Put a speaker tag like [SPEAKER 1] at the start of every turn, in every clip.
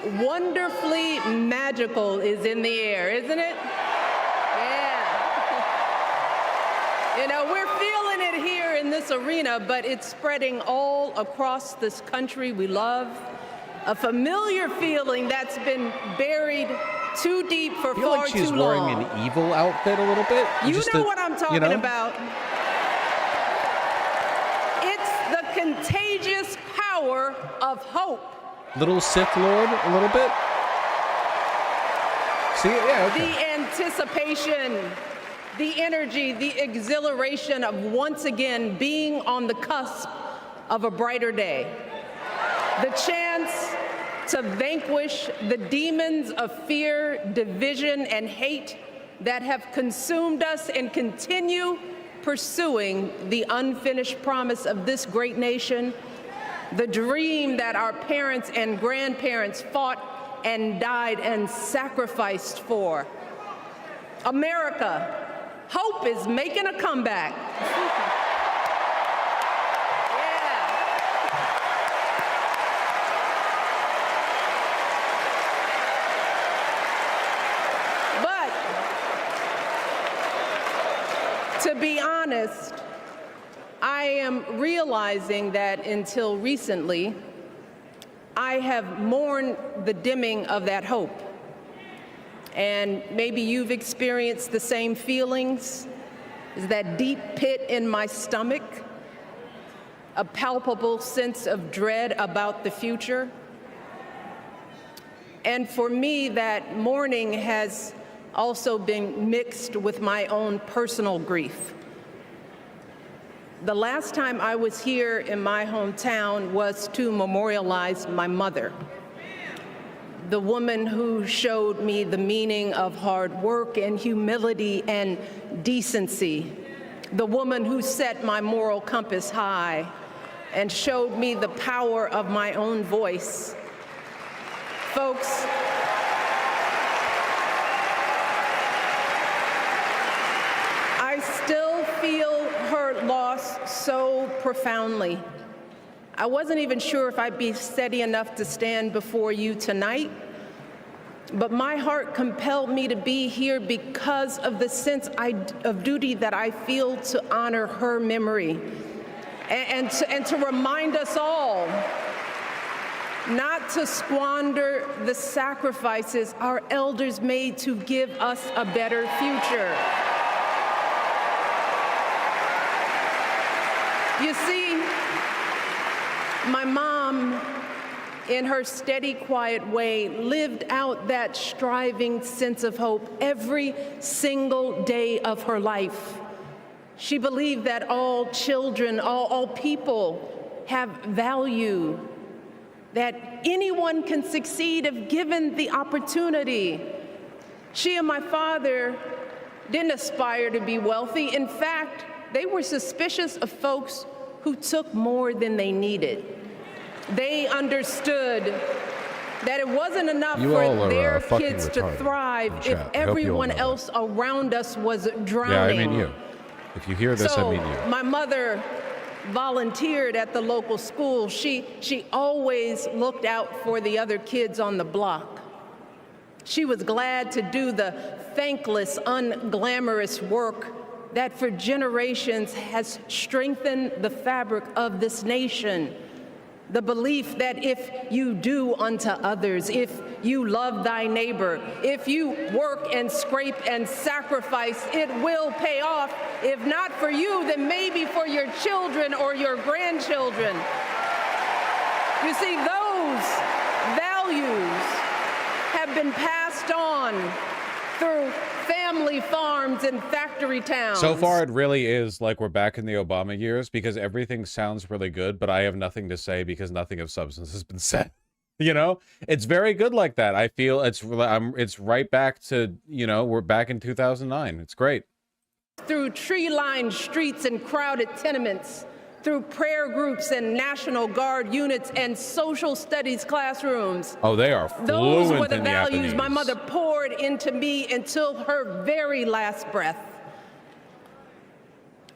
[SPEAKER 1] wonderfully magical is in the air, isn't it? Yeah. You know, we're feeling it here in this arena, but it's spreading all across this country we love. A familiar feeling that's been buried too deep for
[SPEAKER 2] I feel
[SPEAKER 1] far
[SPEAKER 2] like she's
[SPEAKER 1] too
[SPEAKER 2] wearing
[SPEAKER 1] long.
[SPEAKER 2] an evil outfit a little bit.
[SPEAKER 1] You know what I'm talking about. It's the contagious power of hope.
[SPEAKER 2] Little Sith Lord, a little bit. See, yeah, okay.
[SPEAKER 1] The anticipation, the energy, the exhilaration of once again being on the cusp of a brighter day. The chance to vanquish the demons of fear, division, and hate that have consumed us and continue pursuing the unfinished promise of this great nation, the dream that our parents and grandparents fought and died and sacrificed for. America, hope is making a comeback. To be honest, I am realizing that until recently, I have mourned the dimming of that hope. And maybe you've experienced the same feelings. Is that deep pit in my stomach, a palpable sense of dread about the future. And for me, that mourning has also been mixed with my own personal grief. The last time I was here in my hometown was to memorialize my mother, the woman who showed me the meaning of hard work and humility and decency, the woman who set my moral compass high and showed me the power of my own voice. Folks, I still feel her loss so profoundly. I wasn't even sure if I'd be steady enough to stand before you tonight, but my heart compelled me to be here because of the sense of duty that I feel to honor her memory and to remind us all not to squander the sacrifices our elders made to give us a better future. You see, my mom, in her steady, quiet way, lived out that striving sense of hope every single day of her life. She believed that all children, all people have value, that anyone can succeed if given the opportunity. She and my father didn't aspire to be wealthy. In fact, they were suspicious of folks who took more than they needed. They understood that it wasn't enough for their kids to thrive if everyone else around us was drowning.
[SPEAKER 2] Yeah, I mean you. If you hear this,
[SPEAKER 1] So
[SPEAKER 2] I mean you.
[SPEAKER 1] my mother volunteered at the local school. She always looked out for the other kids on the block. She was glad to do the thankless, unglamorous work that for generations has strengthened the fabric of this nation. The belief that if you do unto others, if you love thy neighbor, if you work and scrape and sacrifice, it will pay off. If not for you, then maybe for your children or your grandchildren. You see, those values have been passed on through family farms and factory towns.
[SPEAKER 2] So far, it really is like we're back in the Obama years because everything sounds really good, but I have nothing to say because nothing of substance has been said. You know, it's very good like that. I feel it's right back to, you know, we're back in 2009. It's great.
[SPEAKER 1] Through tree-lined streets and crowded tenements, through prayer groups and National Guard units and social studies classrooms.
[SPEAKER 2] Oh, they are fluent in the Japanese.
[SPEAKER 1] Those were the values my mother poured into me until her very last breath.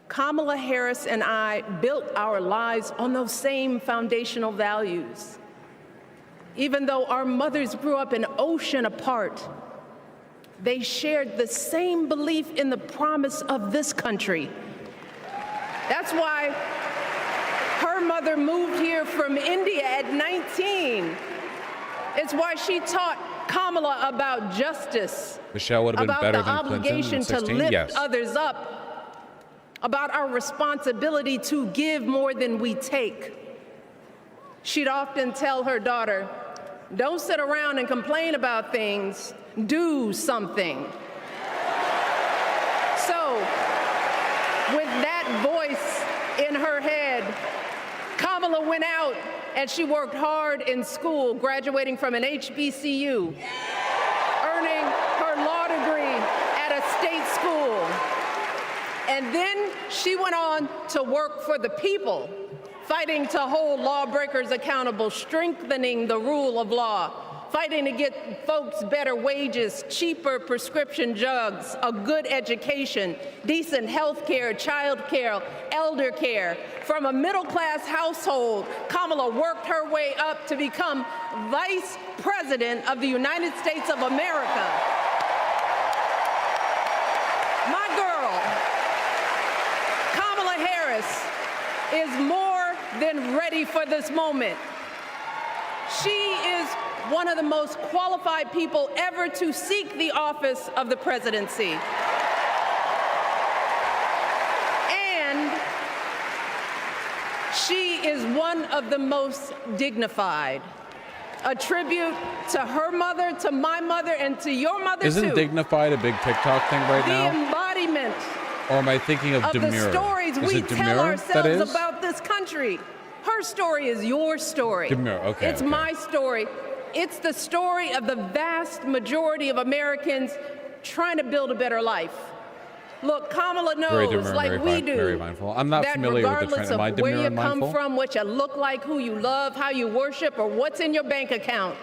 [SPEAKER 1] Kamala Harris and I built our lives on those same foundational values. Even though our mothers grew up an ocean apart, they shared the same belief in the promise of this country. That's why her mother moved here from India at 19. It's why she taught Kamala about justice,
[SPEAKER 2] Michelle would have been
[SPEAKER 1] about
[SPEAKER 2] better
[SPEAKER 1] the
[SPEAKER 2] than Clinton in
[SPEAKER 1] obligation to
[SPEAKER 2] 16.
[SPEAKER 1] lift
[SPEAKER 2] Yes.
[SPEAKER 1] others up, about our responsibility to give more than we take. She'd often tell her daughter, "Don't sit around and complain about things, do something." So, with that voice in her head, Kamala went out and she worked hard in school, graduating from an HBCU, earning her law degree at a state school. And then she went on to work for the people, fighting to hold lawbreakers accountable, strengthening the rule of law, fighting to get folks better wages, cheaper prescription drugs, a good education, decent health care, child care, elder care. From a middle-class household, Kamala worked her way up to become Vice President of the United States of America. My girl, Kamala Harris, is more than ready for this moment. She is one of the most qualified people ever to seek the office of the presidency. And she is one of the most dignified. A tribute to her mother, to my mother, and to your mother,
[SPEAKER 2] Isn't
[SPEAKER 1] too.
[SPEAKER 2] dignified a big TikTok thing right
[SPEAKER 1] The
[SPEAKER 2] now?
[SPEAKER 1] embodiment
[SPEAKER 2] Or am I thinking of Demure?
[SPEAKER 1] the stories
[SPEAKER 2] Is
[SPEAKER 1] we
[SPEAKER 2] it
[SPEAKER 1] tell
[SPEAKER 2] Demure that is?
[SPEAKER 1] ourselves about this country. Her story is your story.
[SPEAKER 2] Demure, okay,
[SPEAKER 1] It's
[SPEAKER 2] okay.
[SPEAKER 1] my story. It's the story of the vast majority of Americans trying to build a better life. Look, Kamala
[SPEAKER 2] Very
[SPEAKER 1] knows,
[SPEAKER 2] demure,
[SPEAKER 1] like we do,
[SPEAKER 2] very mindful. I'm not
[SPEAKER 1] that
[SPEAKER 2] familiar with the
[SPEAKER 1] regardless
[SPEAKER 2] trend. Am I
[SPEAKER 1] of where
[SPEAKER 2] demure
[SPEAKER 1] you
[SPEAKER 2] and
[SPEAKER 1] come
[SPEAKER 2] mindful?
[SPEAKER 1] from, what you look like, who you love, how you worship, or what's in your bank account,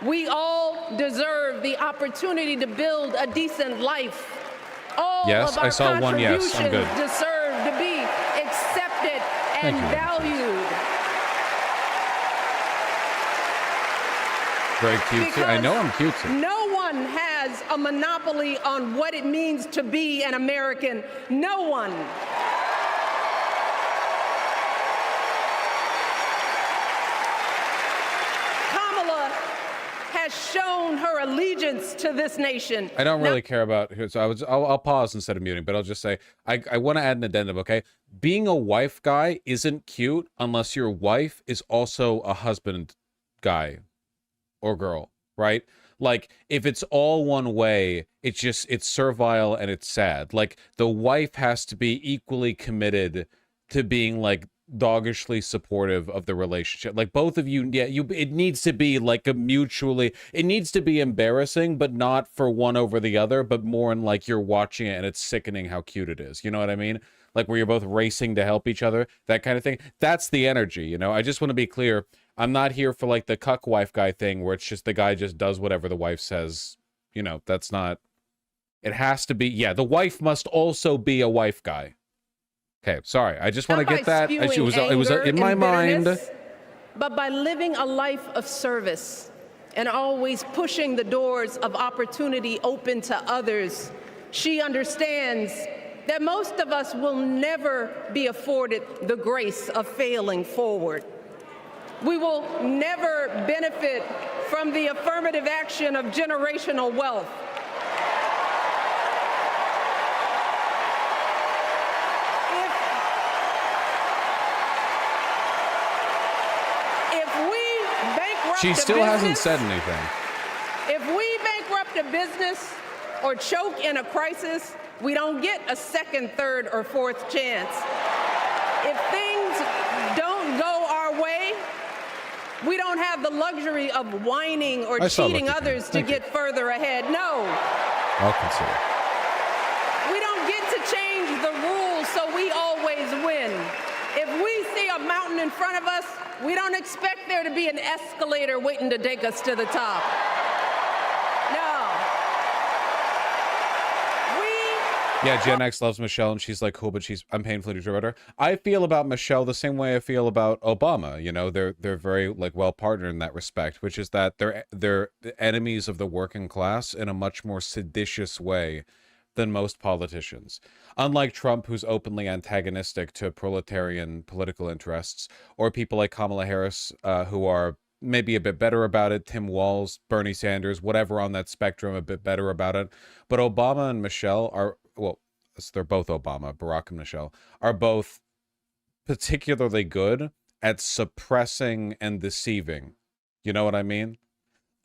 [SPEAKER 1] we all deserve the opportunity to build a decent life. All
[SPEAKER 2] Yes,
[SPEAKER 1] of our
[SPEAKER 2] I saw one yes. I'm good.
[SPEAKER 1] contributions deserve to be accepted and
[SPEAKER 2] Thank you.
[SPEAKER 1] valued.
[SPEAKER 2] Very cutesy. I know I'm cutesy.
[SPEAKER 1] No one has a monopoly on what it means to be an American. No one. Kamala has shown her allegiance to this nation.
[SPEAKER 2] I don't really care about so I'll pause instead of muting, but I'll just say I want to add an addendum, okay? Being a wife guy isn't cute unless your wife is also a husband guy or girl, right? Like if it's all one way, it's servile and it's sad. Like the wife has to be equally committed to being like doggishly supportive of the relationship. Like both of you, yeah, it needs to be like it needs to be embarrassing, but not for one over the other, but more in like you're watching it and it's sickening how cute it is. You know what I mean? Like where you're both racing to help each other, that kind of thing. That's the energy, you know? I just want to be clear. I'm not here for like the cuck wife guy thing where it's just the guy just does whatever the wife says. You know, that's not, it has to be, yeah, the wife must also be a wife guy. Okay, sorry. I just want to get that. It was in my mind.
[SPEAKER 1] But by living a life of service and always pushing the doors of opportunity open to others, she understands that most of us will never be afforded the grace of failing forward. We will never benefit from the affirmative action of generational wealth. If we bankrupt
[SPEAKER 2] She
[SPEAKER 1] a
[SPEAKER 2] still hasn't
[SPEAKER 1] business-
[SPEAKER 2] said anything.
[SPEAKER 1] If we bankrupt a business or choke in a crisis, we don't get a second, third, or fourth chance. If things don't go our way, we don't have the luxury of whining or
[SPEAKER 2] I saw
[SPEAKER 1] cheating
[SPEAKER 2] Lucky
[SPEAKER 1] others
[SPEAKER 2] Fan.
[SPEAKER 1] to
[SPEAKER 2] Thank you.
[SPEAKER 1] get further ahead. No,
[SPEAKER 2] I'll consider.
[SPEAKER 1] we don't get to change the rules so we always win. If we see a mountain in front of us, we don't expect there to be an escalator waiting to take us to the top. No. We
[SPEAKER 2] Yeah, Gen X loves Michelle, and she's like, cool, but I'm painfully disturbed about her. I feel about Michelle the same way I feel about Obama. You know, they're very like well partnered in that respect, which is that they're enemies of the working class in a much more seditious way than most politicians. Unlike Trump, who's openly antagonistic to proletarian political interests, or people like Kamala Harris, who are maybe a bit better about it, Tim Walz, Bernie Sanders, whatever on that spectrum, a bit better about it. But Obama and Michelle are, well, they're both Obama, Barack and Michelle, are both particularly good at suppressing and deceiving. You know what I mean?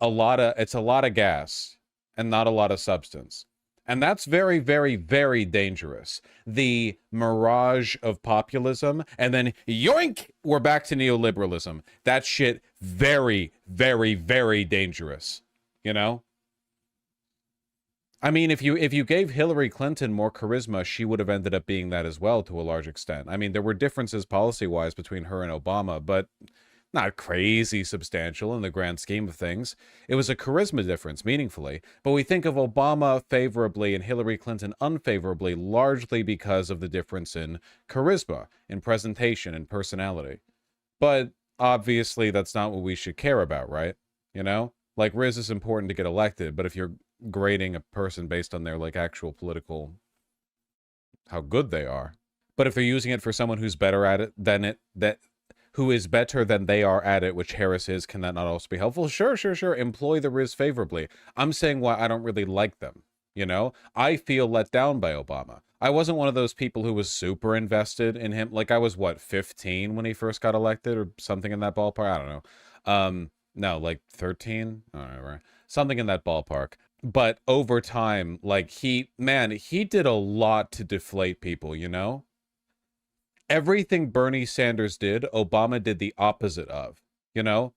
[SPEAKER 2] It's a lot of gas and not a lot of substance. And that's very, very, very dangerous. The mirage of populism, and then yoink, we're back to neoliberalism. That shit, very, very, very dangerous. You know? I mean, if you gave Hillary Clinton more charisma, she would have ended up being that as well to a large extent. I mean, there were differences policy-wise between her and Obama, but not crazy substantial in the grand scheme of things. It was a charisma difference, meaningfully. But we think of Obama favorably and Hillary Clinton unfavorably, largely because of the difference in charisma, in presentation, and personality. But obviously, that's not what we should care about, right? You know? Like, Riz is important to get elected, but if you're grading a person based on their, like, actual political... how good they are. But if they're using it for someone who's better at it than who is better than they are at it, which Harris is, can that not also be helpful? Sure. Employ the Riz favorably. I'm saying why I don't really like them, you know? I feel let down by Obama. I wasn't one of those people who was super invested in him. Like, I was, what, 15 when he first got elected or something in that ballpark? I don't know. No, like 13? I don't know, right? Something in that ballpark. But over time, like, he did a lot to deflate people, you know? Everything Bernie Sanders did, Obama did the opposite of, you know?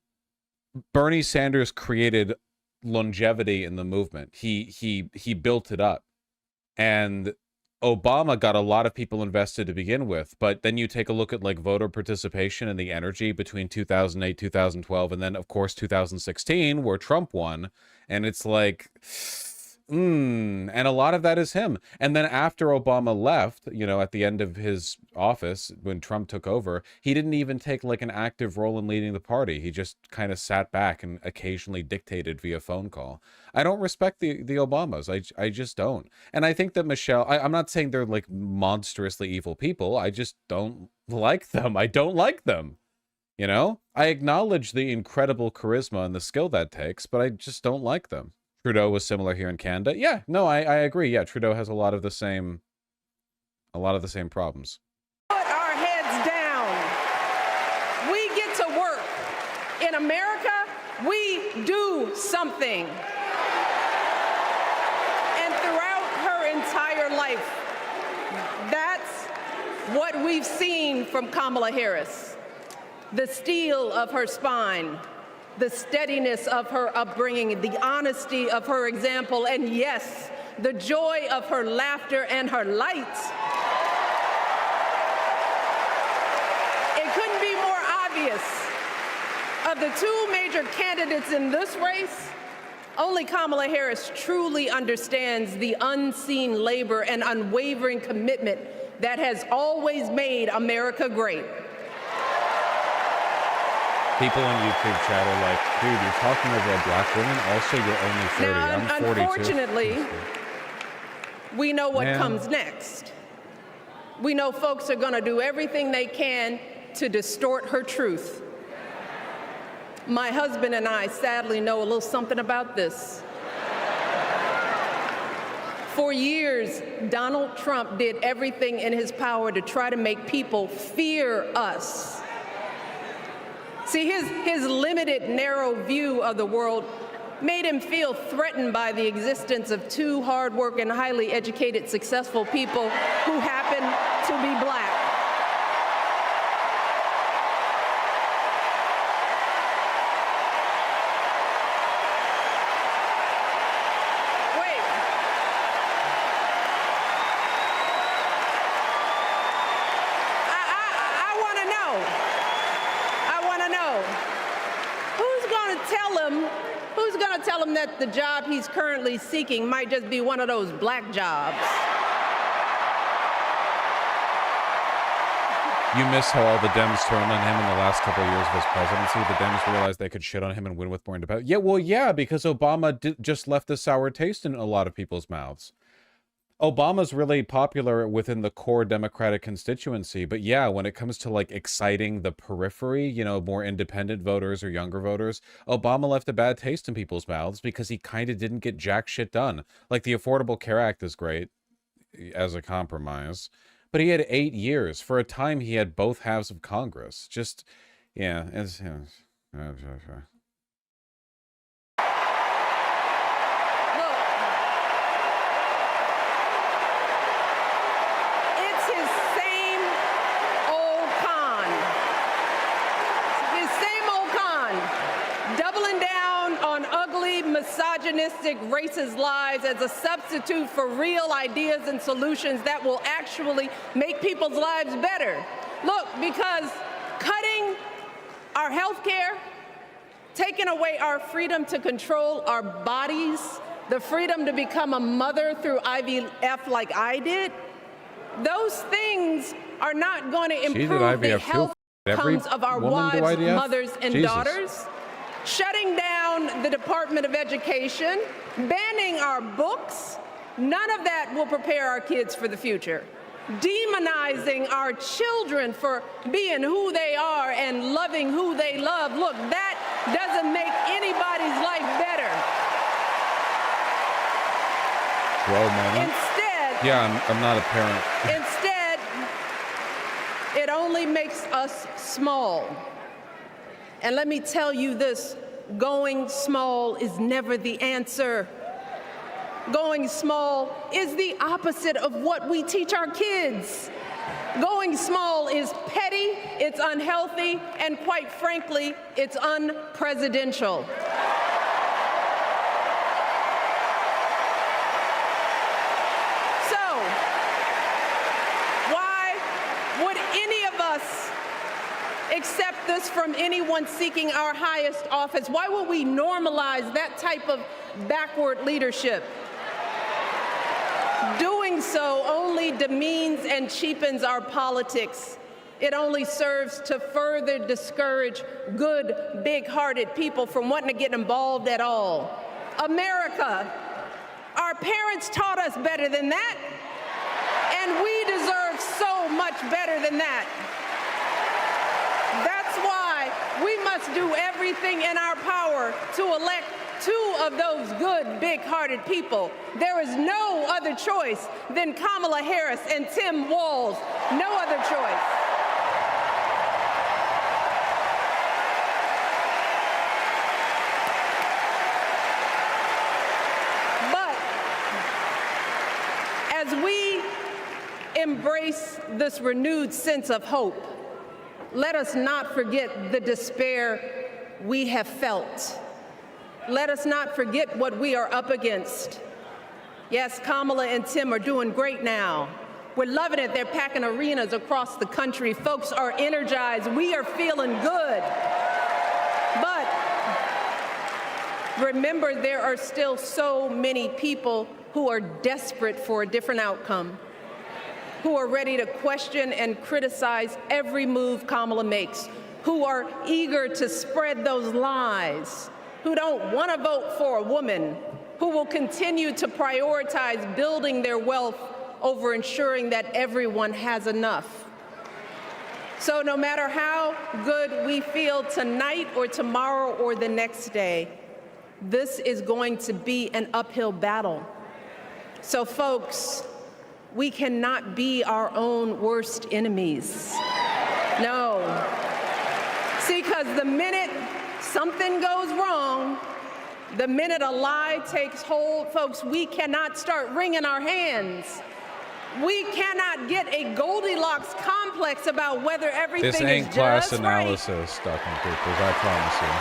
[SPEAKER 2] Bernie Sanders created longevity in the movement. He built it up. And Obama got a lot of people invested to begin with, but then you take a look at like voter participation and the energy between 2008, 2012, and then of course 2016 where Trump won, and it's like... and a lot of that is him. And then after Obama left, you know, at the end of his office, when Trump took over, he didn't even take like an active role in leading the party. He just kind of sat back and occasionally dictated via phone call. I don't respect the Obamas. I just don't. And I think that Michelle, I'm not saying they're like monstrously evil people. I just don't like them. I don't like them. You know, I acknowledge the incredible charisma and the skill that takes, but I just don't like them. Trudeau was similar here in Canada. Yeah, no, I agree. Yeah, Trudeau has a lot of the same problems.
[SPEAKER 1] Put our heads down. We get to work. In America, we do something. And throughout her entire life, that's what we've seen from Kamala Harris. The steel of her spine, the steadiness of her upbringing, the honesty of her example, and yes, the joy of her laughter and her light. It couldn't be more obvious. Of the two major candidates in this race, only Kamala Harris truly understands the unseen labor and unwavering commitment that has always made America great.
[SPEAKER 2] People in YouTube chat are like, dude, you're talking over a black woman. Also, you're only 30.
[SPEAKER 1] Now,
[SPEAKER 2] I'm 42.
[SPEAKER 1] unfortunately, we know what comes next. We know folks are going to do everything they can to distort her truth. My husband and I sadly know a little something about this. For years, Donald Trump did everything in his power to try to make people fear us. See, his limited, narrow view of the world made him feel threatened by the existence of two hard-working, highly educated, successful people who happen to be black. Tell him that the job he's currently seeking might just be one of those black jobs.
[SPEAKER 2] You miss how all the Dems turned on him in the last couple of years of his presidency. The Dems realized they could shit on him and win with more independence. Yeah, well, yeah, because Obama just left a sour taste in a lot of people's mouths. Obama's really popular within the core Democratic constituency, but yeah, when it comes to like exciting the periphery, you know, more independent voters or younger voters, Obama left a bad taste in people's mouths because he kind of didn't get jack shit done. Like the Affordable Care Act is great as a compromise, but he had 8 years. For a time, he had both halves of Congress. Just, yeah,
[SPEAKER 1] It's his same old con. His same old con. Doubling down on ugly, misogynistic, racist lies as a substitute for real ideas and solutions that will actually make people's lives better. Look, because cutting our health care, taking away our freedom to control our bodies, the freedom to become a mother through IVF like I did, those things are not going to improve the health outcomes of our wives, mothers, and daughters. Shutting down the Department of Education, banning our books, none of that will prepare our kids for the future. Demonizing our children for being who they are and loving who they love, look, that doesn't make anybody's life better.
[SPEAKER 2] Well, man.
[SPEAKER 1] Instead,
[SPEAKER 2] yeah, I'm not a parent.
[SPEAKER 1] Instead, it only makes us small. And let me tell you this, going small is never the answer. Going small is the opposite of what we teach our kids. Going small is petty, it's unhealthy, and quite frankly, it's unpresidential. So, why would any of us accept this from anyone seeking our highest office? Why would we normalize that type of backward leadership? Doing so only demeans and cheapens our politics. It only serves to further discourage good, big-hearted people from wanting to get involved at all. America, our parents taught us better than that, and we deserve so much better than that. That's why we must do everything in our power to elect two of those good, big-hearted people. There is no other choice than Kamala Harris and Tim Walz. No other choice. But as we embrace this renewed sense of hope, let us not forget the despair we have felt. Let us not forget what we are up against. Yes, Kamala and Tim are doing great now. We're loving it. They're packing arenas across the country. Folks are energized. We are feeling good. But remember, there are still so many people who are desperate for a different outcome, who are ready to question and criticize every move Kamala makes, who are eager to spread those lies, who don't want to vote for a woman, who will continue to prioritize building their wealth over ensuring that everyone has enough. So no matter how good we feel tonight or tomorrow or the next day, this is going to be an uphill battle. So folks, we cannot be our own worst enemies. No. See, because the minute something goes wrong, the minute a lie takes hold, folks, we cannot start wringing our hands. We cannot get a Goldilocks complex about whether everything is just right.
[SPEAKER 2] This ain't class analysis, Dr. Coopers, I promise
[SPEAKER 1] you.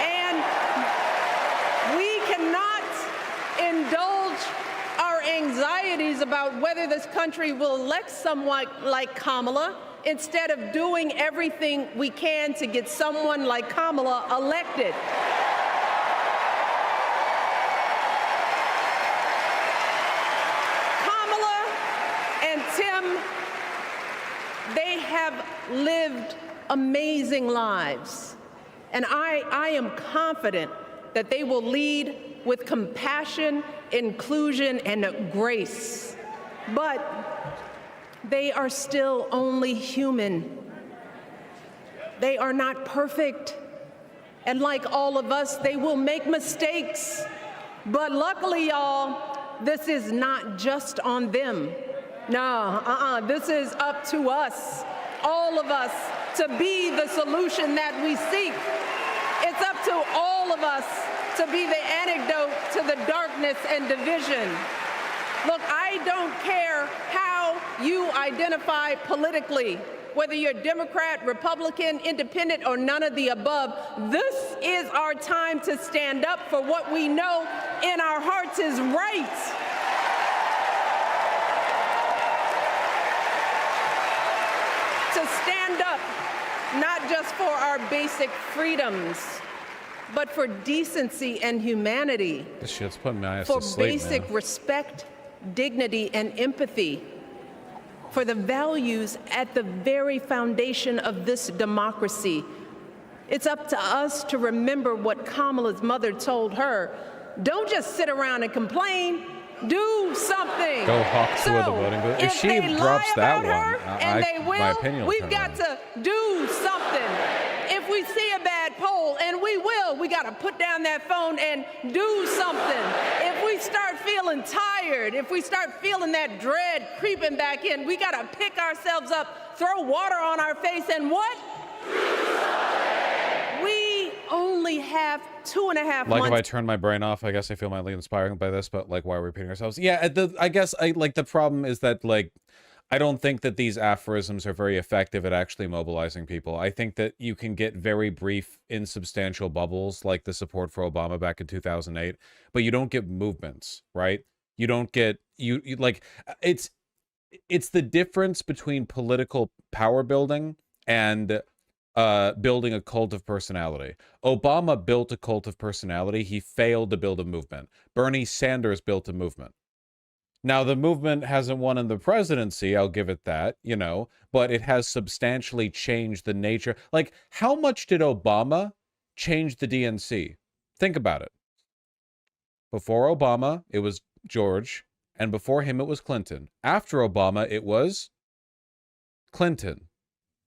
[SPEAKER 1] And we cannot indulge our anxieties about whether this country will elect someone like Kamala instead of doing everything we can to get someone like Kamala elected. Kamala and Tim, have lived amazing lives, and I am confident that they will lead with compassion, inclusion, and grace. But they are still only human. They are not perfect. And like all of us, they will make mistakes. But luckily, y'all, this is not just on them. No, this is up to us, all of us, to be the solution that we seek. It's up to all of us to be the antidote to the darkness and division. Look, I don't care how you identify politically, whether you're Democrat, Republican, Independent, or none of the above. This is our time to stand up for what we know in our hearts is right. To stand up, not just for our basic freedoms, but for decency and humanity.
[SPEAKER 2] This shit's putting my ass
[SPEAKER 1] for
[SPEAKER 2] to sleep,
[SPEAKER 1] basic
[SPEAKER 2] man.
[SPEAKER 1] respect, dignity, and empathy, for the values at the very foundation of this democracy. It's up to us to remember what Kamala's mother told her. Don't just sit around and complain. Do something.
[SPEAKER 2] Go hawk to the voting booth. If she drops that one, my opinion will
[SPEAKER 1] we've
[SPEAKER 2] turn
[SPEAKER 1] got
[SPEAKER 2] around.
[SPEAKER 1] to do something. If we see a bad poll, and we will, we got to put down that phone and do something. If we start feeling tired, if we start feeling that dread creeping back in, we got to pick ourselves up, throw water on our face, and what? We only have 2.5 months.
[SPEAKER 2] Like if I turn my brain off, I guess I feel mildly inspired by this, but like why are we repeating ourselves? Yeah, I guess the problem is that like I don't think that these aphorisms are very effective at actually mobilizing people. I think that you can get very brief, insubstantial bubbles like the support for Obama back in 2008, but you don't get movements, right? You don't get you like it's the difference between political power building and building a cult of personality. Obama built a cult of personality. He failed to build a movement. Bernie Sanders built a movement. Now, the movement hasn't won in the presidency, I'll give it that, you know, but it has substantially changed the nature. Like, how much did Obama change the DNC? Think about it. Before Obama, it was George, and before him, it was Clinton. After Obama, it was Clinton.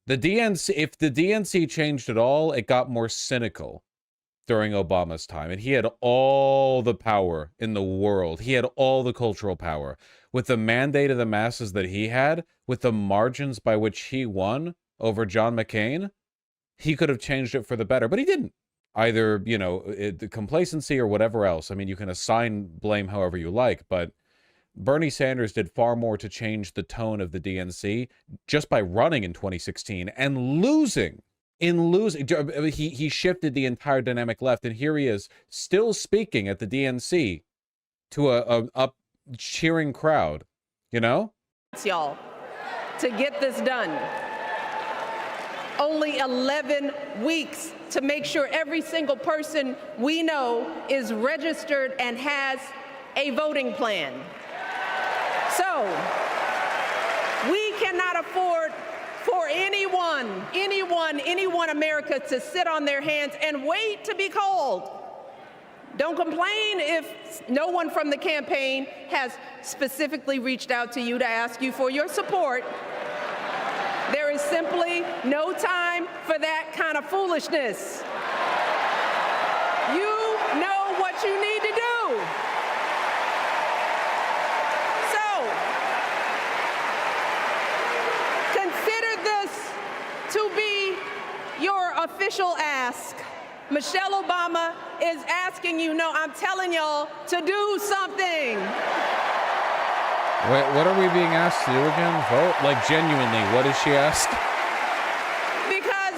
[SPEAKER 2] The DNC, if the DNC changed at all, it got more cynical during Obama's time. And he had all the power in the world. He had all the cultural power. With the mandate of the masses that he had, with the margins by which he won over John McCain, he could have changed it for the better, but he didn't. Either, you know, the complacency or whatever else. I mean, you can assign blame however you like, but Bernie Sanders did far more to change the tone of the DNC just by running in 2016 and losing. He shifted the entire dynamic left, and here he is still speaking at the DNC to a cheering crowd, you know?
[SPEAKER 1] Y'all, to get this done. Only 11 weeks to make sure every single person we know is registered and has a voting plan. So, we cannot afford for anyone America to sit on their hands and wait to be called. Don't complain if no one from the campaign has specifically reached out to you to ask you for your support. There is simply no time for that kind of foolishness. You know what you need to do. So, consider this to be your official ask. Michelle Obama is asking you, no, I'm telling y'all to do something.
[SPEAKER 2] Wait, what are we being asked to do again? Vote? Like, genuinely, what is she asked?
[SPEAKER 1] Because...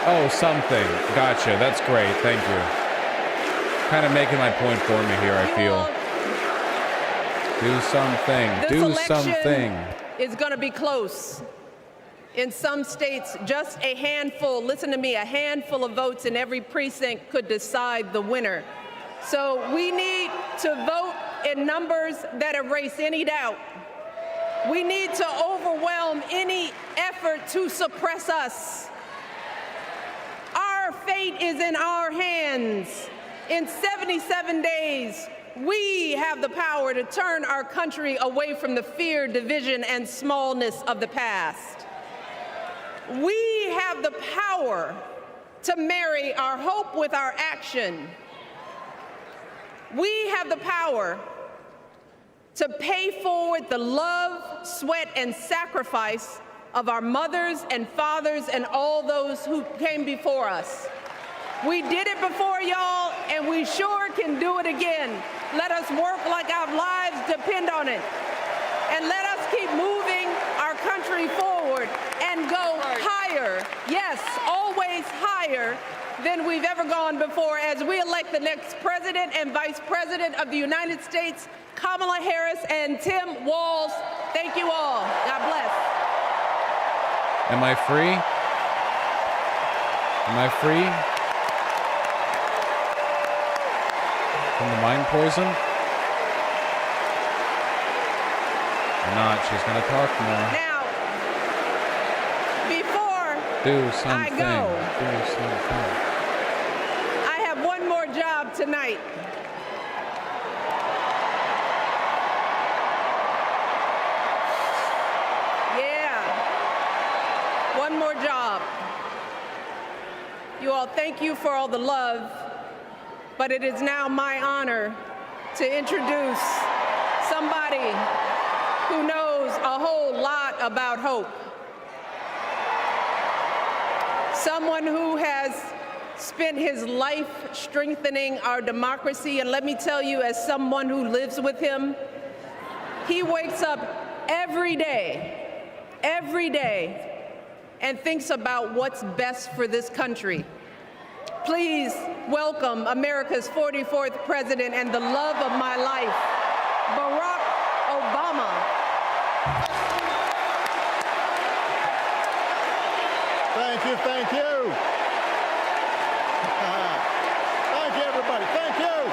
[SPEAKER 2] Oh, something. Gotcha. That's great. Thank you. Kind of making my point for me here, I feel. Do something. Do something.
[SPEAKER 1] It's going to be close. In some states, just a handful, listen to me, a handful of votes in every precinct could decide the winner. So we need to vote in numbers that erase any doubt. We need to overwhelm any effort to suppress us. Our fate is in our hands. In 77 days, we have the power to turn our country away from the fear, division, and smallness of the past. We have the power to marry our hope with our action. We have the power to pay forward the love, sweat, and sacrifice of our mothers and fathers and all those who came before us. We did it before, y'all, and we sure can do it again. Let us work like our lives depend on it. And let us keep moving our country forward and go higher, yes, always higher than we've ever gone before as we elect the next president and vice president of the United States, Kamala Harris and Tim Walz. Thank you all. God bless.
[SPEAKER 2] Am I free? Am I free? From the mind poison? Or not? She's gonna talk more.
[SPEAKER 1] Now, before
[SPEAKER 2] Do something.
[SPEAKER 1] I
[SPEAKER 2] Do something.
[SPEAKER 1] I have one more job tonight. Yeah, one more job. You all, thank you for all the love, but it is now my honor to introduce somebody who knows a whole lot about hope. Someone who has spent his life strengthening our democracy, and let me tell you, as someone who lives with him, he wakes up every day, and thinks about what's best for this country. Please welcome America's 44th president and the love of my life, Barack Obama.
[SPEAKER 3] Thank you, thank you. Thank you, everybody, thank you.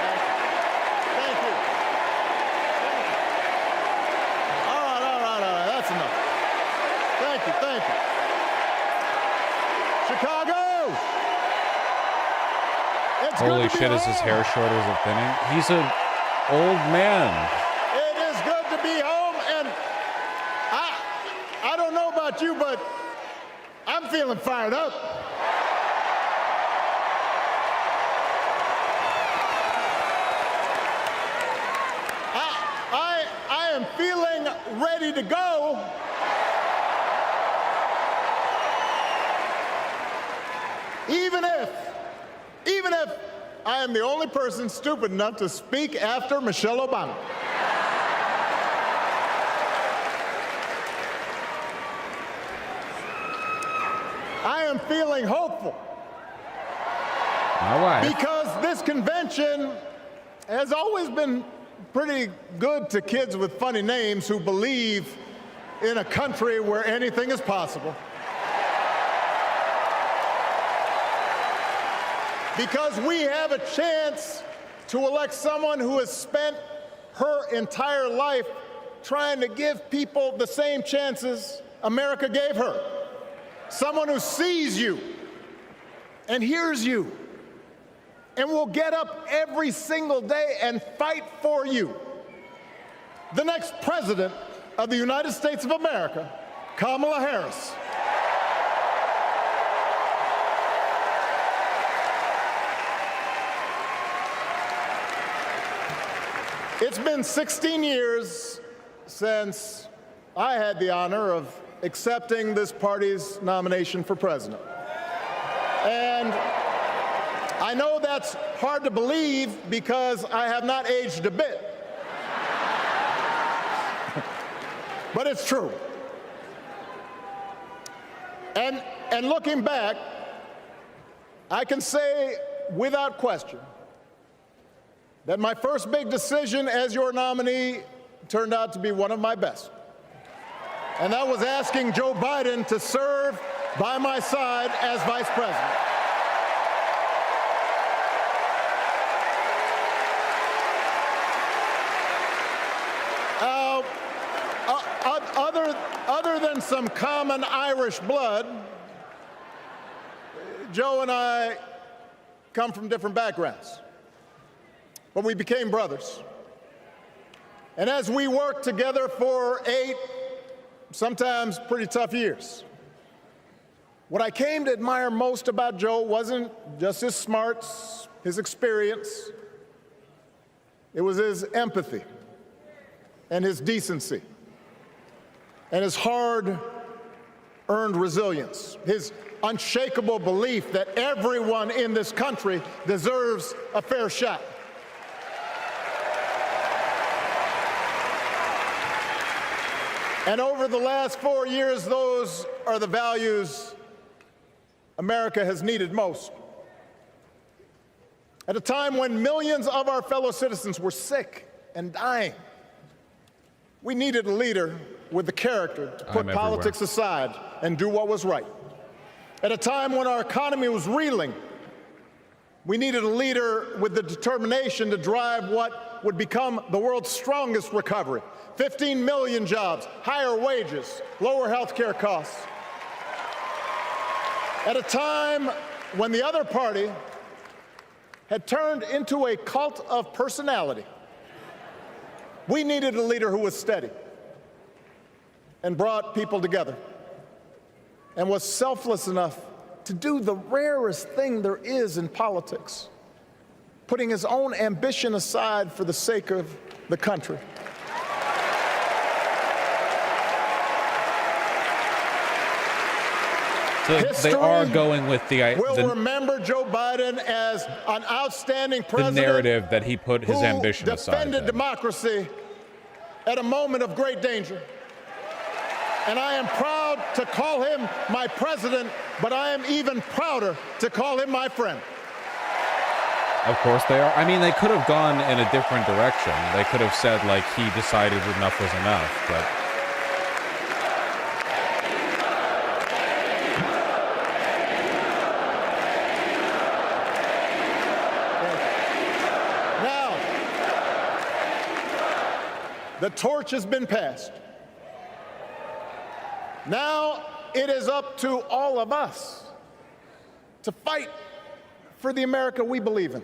[SPEAKER 3] Thank you. All right, that's enough. Thank you, thank you. Chicago! It's good
[SPEAKER 2] Holy
[SPEAKER 3] to be
[SPEAKER 2] shit, is his
[SPEAKER 3] home.
[SPEAKER 2] hair short or is it thinning? He's an old man.
[SPEAKER 3] It is good to be home, and I don't know about you, but I'm feeling fired up. I am feeling ready to go. Even if I am the only person stupid enough to speak after Michelle Obama. I am feeling hopeful
[SPEAKER 2] My wife.
[SPEAKER 3] because this convention has always been pretty good to kids with funny names who believe in a country where anything is possible. Because we have a chance to elect someone who has spent her entire life trying to give people the same chances America gave her. Someone who sees you and hears you and will get up every single day and fight for you. The next president of the United States of America, Kamala Harris. It's been 16 years since I had the honor of accepting this party's nomination for president. And I know that's hard to believe because I have not aged a bit. But it's true. And looking back, I can say without question that my first big decision as your nominee turned out to be one of my best. And that was asking Joe Biden to serve by my side as vice president. beyond some common Irish blood, Joe and I come from different backgrounds, but we became brothers. And as we worked together for 8, sometimes pretty tough years, what I came to admire most about Joe wasn't just his smarts, his experience. It was his empathy and his decency and his hard-earned resilience, his unshakable belief that everyone in this country deserves a fair shot. And over the last 4 years, those are the values America has needed most. At a time when millions of our fellow citizens were sick and dying, we needed a leader with the character to put politics aside and do what was right. At a time when our economy was reeling, we needed a leader with the determination to drive what would become the world's strongest recovery. 15 million jobs, higher wages, lower health care costs. At a time when the other party had turned into a cult of personality, we needed a leader who was steady and brought people together and was selfless enough to do the rarest thing there is in politics, putting his own ambition aside for the sake of the country.
[SPEAKER 2] So they are going with
[SPEAKER 3] will remember Joe Biden as an outstanding president,
[SPEAKER 2] the narrative that he put his ambition aside.
[SPEAKER 3] Who defended democracy at a moment of great danger. And I am proud to call him my president, but I am even prouder to call him my friend.
[SPEAKER 2] Of course they are. I mean, they could have gone in a different direction. They could have said, like, he decided enough was enough, but...
[SPEAKER 3] Now, the torch has been passed. Now it is up to all of us to fight for the America we believe in.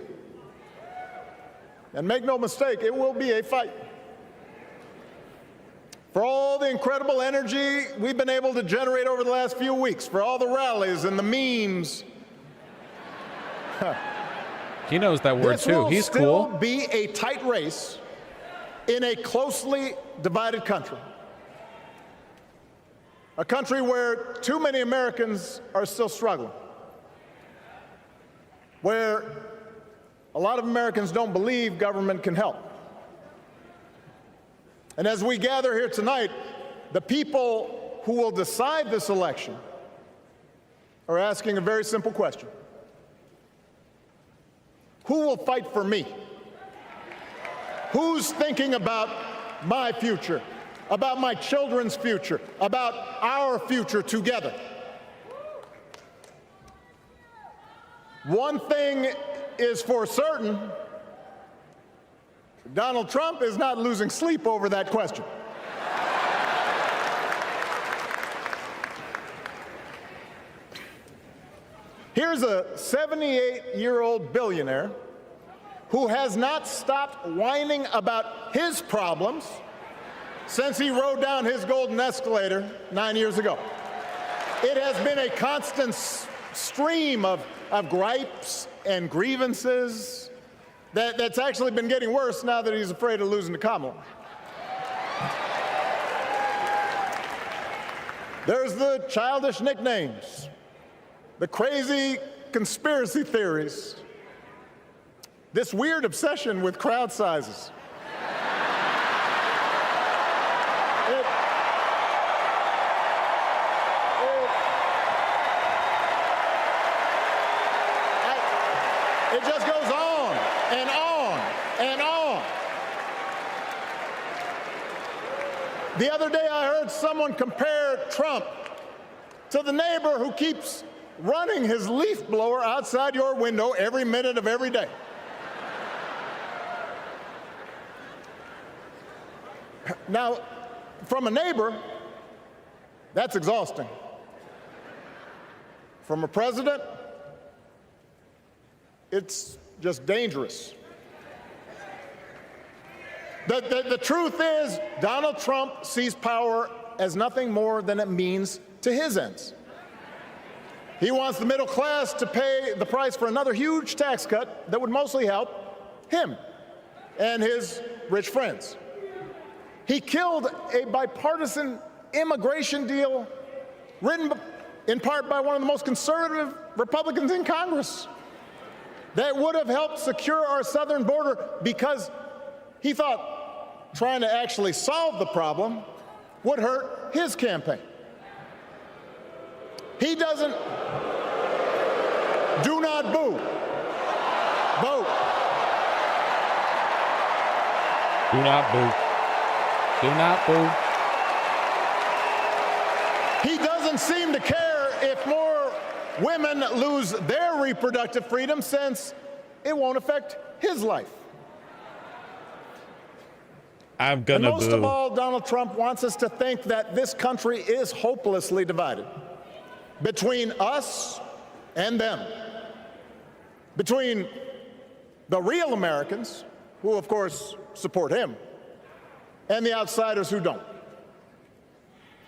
[SPEAKER 3] And make no mistake, it will be a fight. For all the incredible energy we've been able to generate over the last few weeks, for all the rallies and the memes.
[SPEAKER 2] He knows that word too. He's cool.
[SPEAKER 3] This will still be a tight race in a closely divided country. A country where too many Americans are still struggling, where a lot of Americans don't believe government can help. And as we gather here tonight, the people who will decide this election are asking a very simple question. Who will fight for me? Who's thinking about my future? About my children's future, about our future together? One thing is for certain, Donald Trump is not losing sleep over that question. Here's a 78-year-old billionaire who has not stopped whining about his problems since he rode down his golden escalator 9 years ago. It has been a constant stream of gripes and grievances that's actually been getting worse now that he's afraid of losing to Kamala. There's the childish nicknames, the crazy conspiracy theories, this weird obsession with crowd sizes. It just goes on and on and on. The other day I heard someone compare Trump to the neighbor who keeps running his leaf blower outside your window every minute of every day. Now, from a neighbor, That's exhausting. From a president, it's just dangerous. The truth is, Donald Trump sees power as nothing more than it means to his ends. He wants the middle class to pay the price for another huge tax cut that would mostly help him and his rich friends. He killed a bipartisan immigration deal written in part by one of the most conservative Republicans in Congress that would have helped secure our southern border, because he thought trying to actually solve the problem would hurt his campaign. He doesn't. Do not boo. Vote.
[SPEAKER 2] Do not boo. Do not boo.
[SPEAKER 3] He doesn't seem to care if more women lose their reproductive freedom, since it won't affect his life.
[SPEAKER 2] I'm
[SPEAKER 3] And
[SPEAKER 2] gonna
[SPEAKER 3] most
[SPEAKER 2] boo.
[SPEAKER 3] of all, Donald Trump wants us to think that this country is hopelessly divided between us and them, between the real Americans, who of course support him, and the outsiders who don't.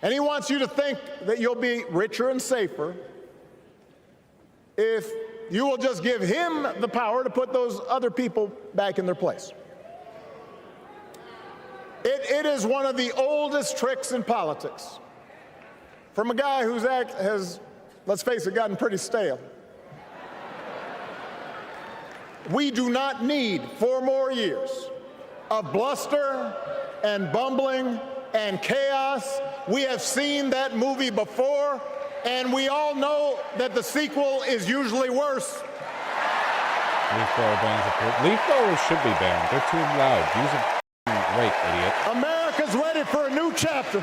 [SPEAKER 3] And he wants you to think that you'll be richer and safer if you will just give him the power to put those other people back in their place. It is one of the oldest tricks in politics, from a guy whose act has, let's face it, gotten pretty stale. We do not need 4 more years of bluster and bumbling and chaos. We have seen that movie before, and we all know that the sequel is usually worse.
[SPEAKER 2] Leaf blower bans. Leaf blowers should be banned. They're too loud. Use a rake, idiot.
[SPEAKER 3] America's ready for a new chapter.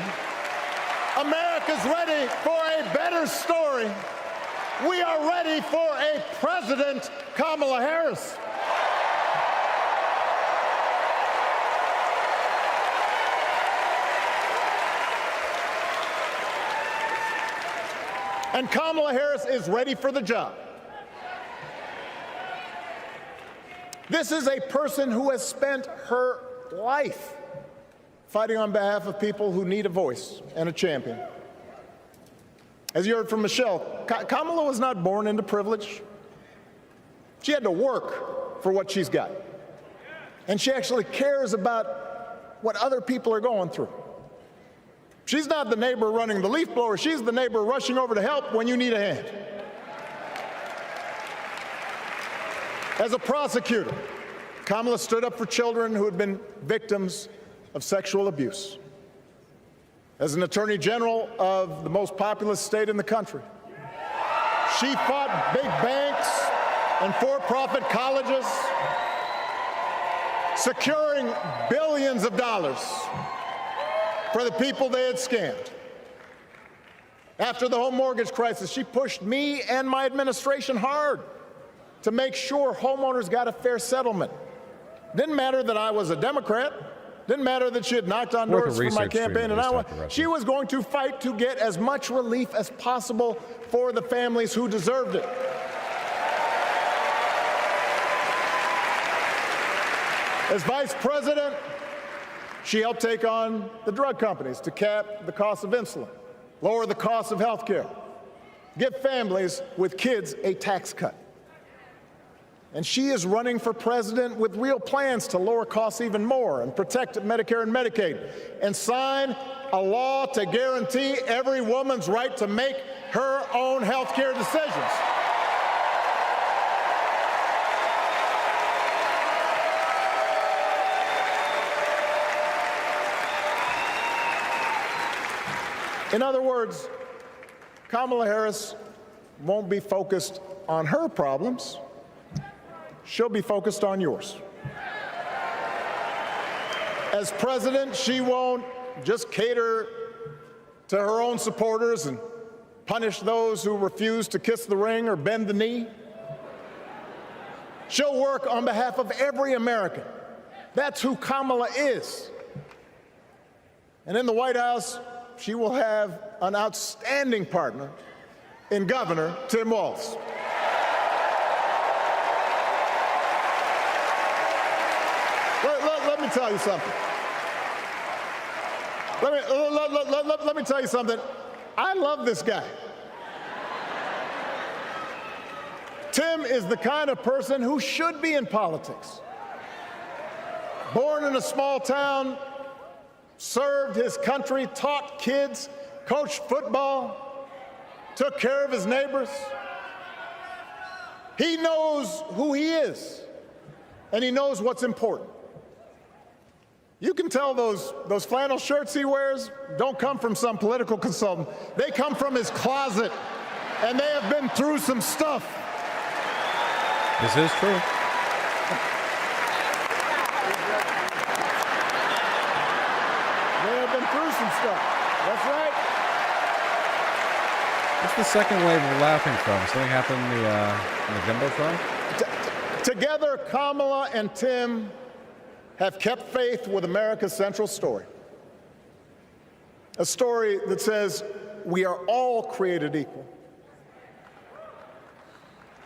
[SPEAKER 3] America's ready for a better story. We are ready for a President Kamala Harris. And Kamala Harris is ready for the job. This is a person who has spent her life fighting on behalf of people who need a voice and a champion. As you heard from Michelle, Kamala was not born into privilege. She had to work for what she's got. And she actually cares about what other people are going through. She's not the neighbor running the leaf blower. She's the neighbor rushing over to help when you need a hand. As a prosecutor, Kamala stood up for children who had been victims of sexual abuse. As an attorney general of the most populous state in the country, she fought big banks and for-profit colleges, securing billions of dollars for the people they had scammed. After the home mortgage crisis, she pushed me and my administration hard to make sure homeowners got a fair settlement. Didn't matter that I was a Democrat. Didn't matter that she had knocked on doors for my campaign in Iowa. She was going to fight to get as much relief as possible for the families who deserved it. As vice president, she helped take on the drug companies to cap the cost of insulin, lower the cost of health care, give families with kids a tax cut. And she is running for president with real plans to lower costs even more and protect Medicare and Medicaid, and sign a law to guarantee every woman's right to make her own health care decisions. In other words, Kamala Harris won't be focused on her problems. She'll be focused on yours. As president, she won't just cater to her own supporters and punish those who refuse to kiss the ring or bend the knee. She'll work on behalf of every American. That's who Kamala is. And in the White House, she will have an outstanding partner in Governor Tim Walz. Let me tell you something. Let me tell you something. I love this guy. Tim is the kind of person who should be in politics. Born in a small town, served his country, taught kids, coached football, took care of his neighbors. He knows who he is, and he knows what's important. You can tell those flannel shirts he wears don't come from some political consultant. They come from his closet, and they have been through some stuff.
[SPEAKER 2] This is true.
[SPEAKER 3] They have been through some stuff. That's right.
[SPEAKER 2] What's the second wave we're laughing from? Something happened in the Jumbotron?
[SPEAKER 3] Together, Kamala and Tim have kept faith with America's central story. A story that says we are all created equal.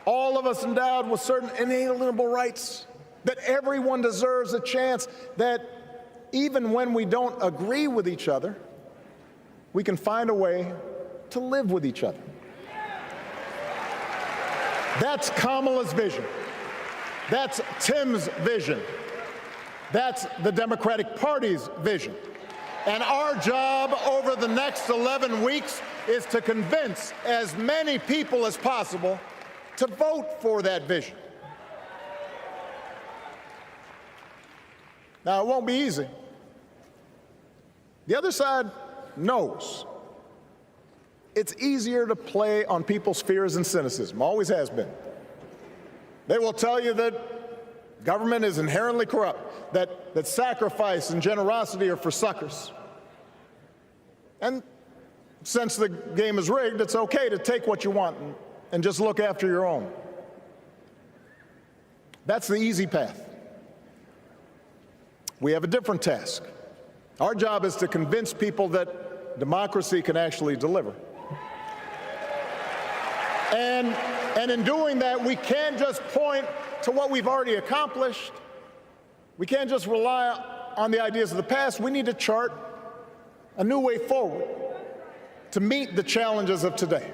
[SPEAKER 3] All of us endowed with certain inalienable rights, that everyone deserves a chance, that even when we don't agree with each other, we can find a way to live with each other. That's Kamala's vision. That's Tim's vision. That's the Democratic Party's vision. And our job over the next 11 weeks is to convince as many people as possible to vote for that vision. Now, it won't be easy. The other side knows it's easier to play on people's fears and cynicism, always has been. They will tell you that government is inherently corrupt, that sacrifice and generosity are for suckers. And since the game is rigged, it's okay to take what you want and just look after your own. That's the easy path. We have a different task. Our job is to convince people that democracy can actually deliver. And in doing that, we can't just point to what we've already accomplished. We can't just rely on the ideas of the past. We need to chart a new way forward to meet the challenges of today.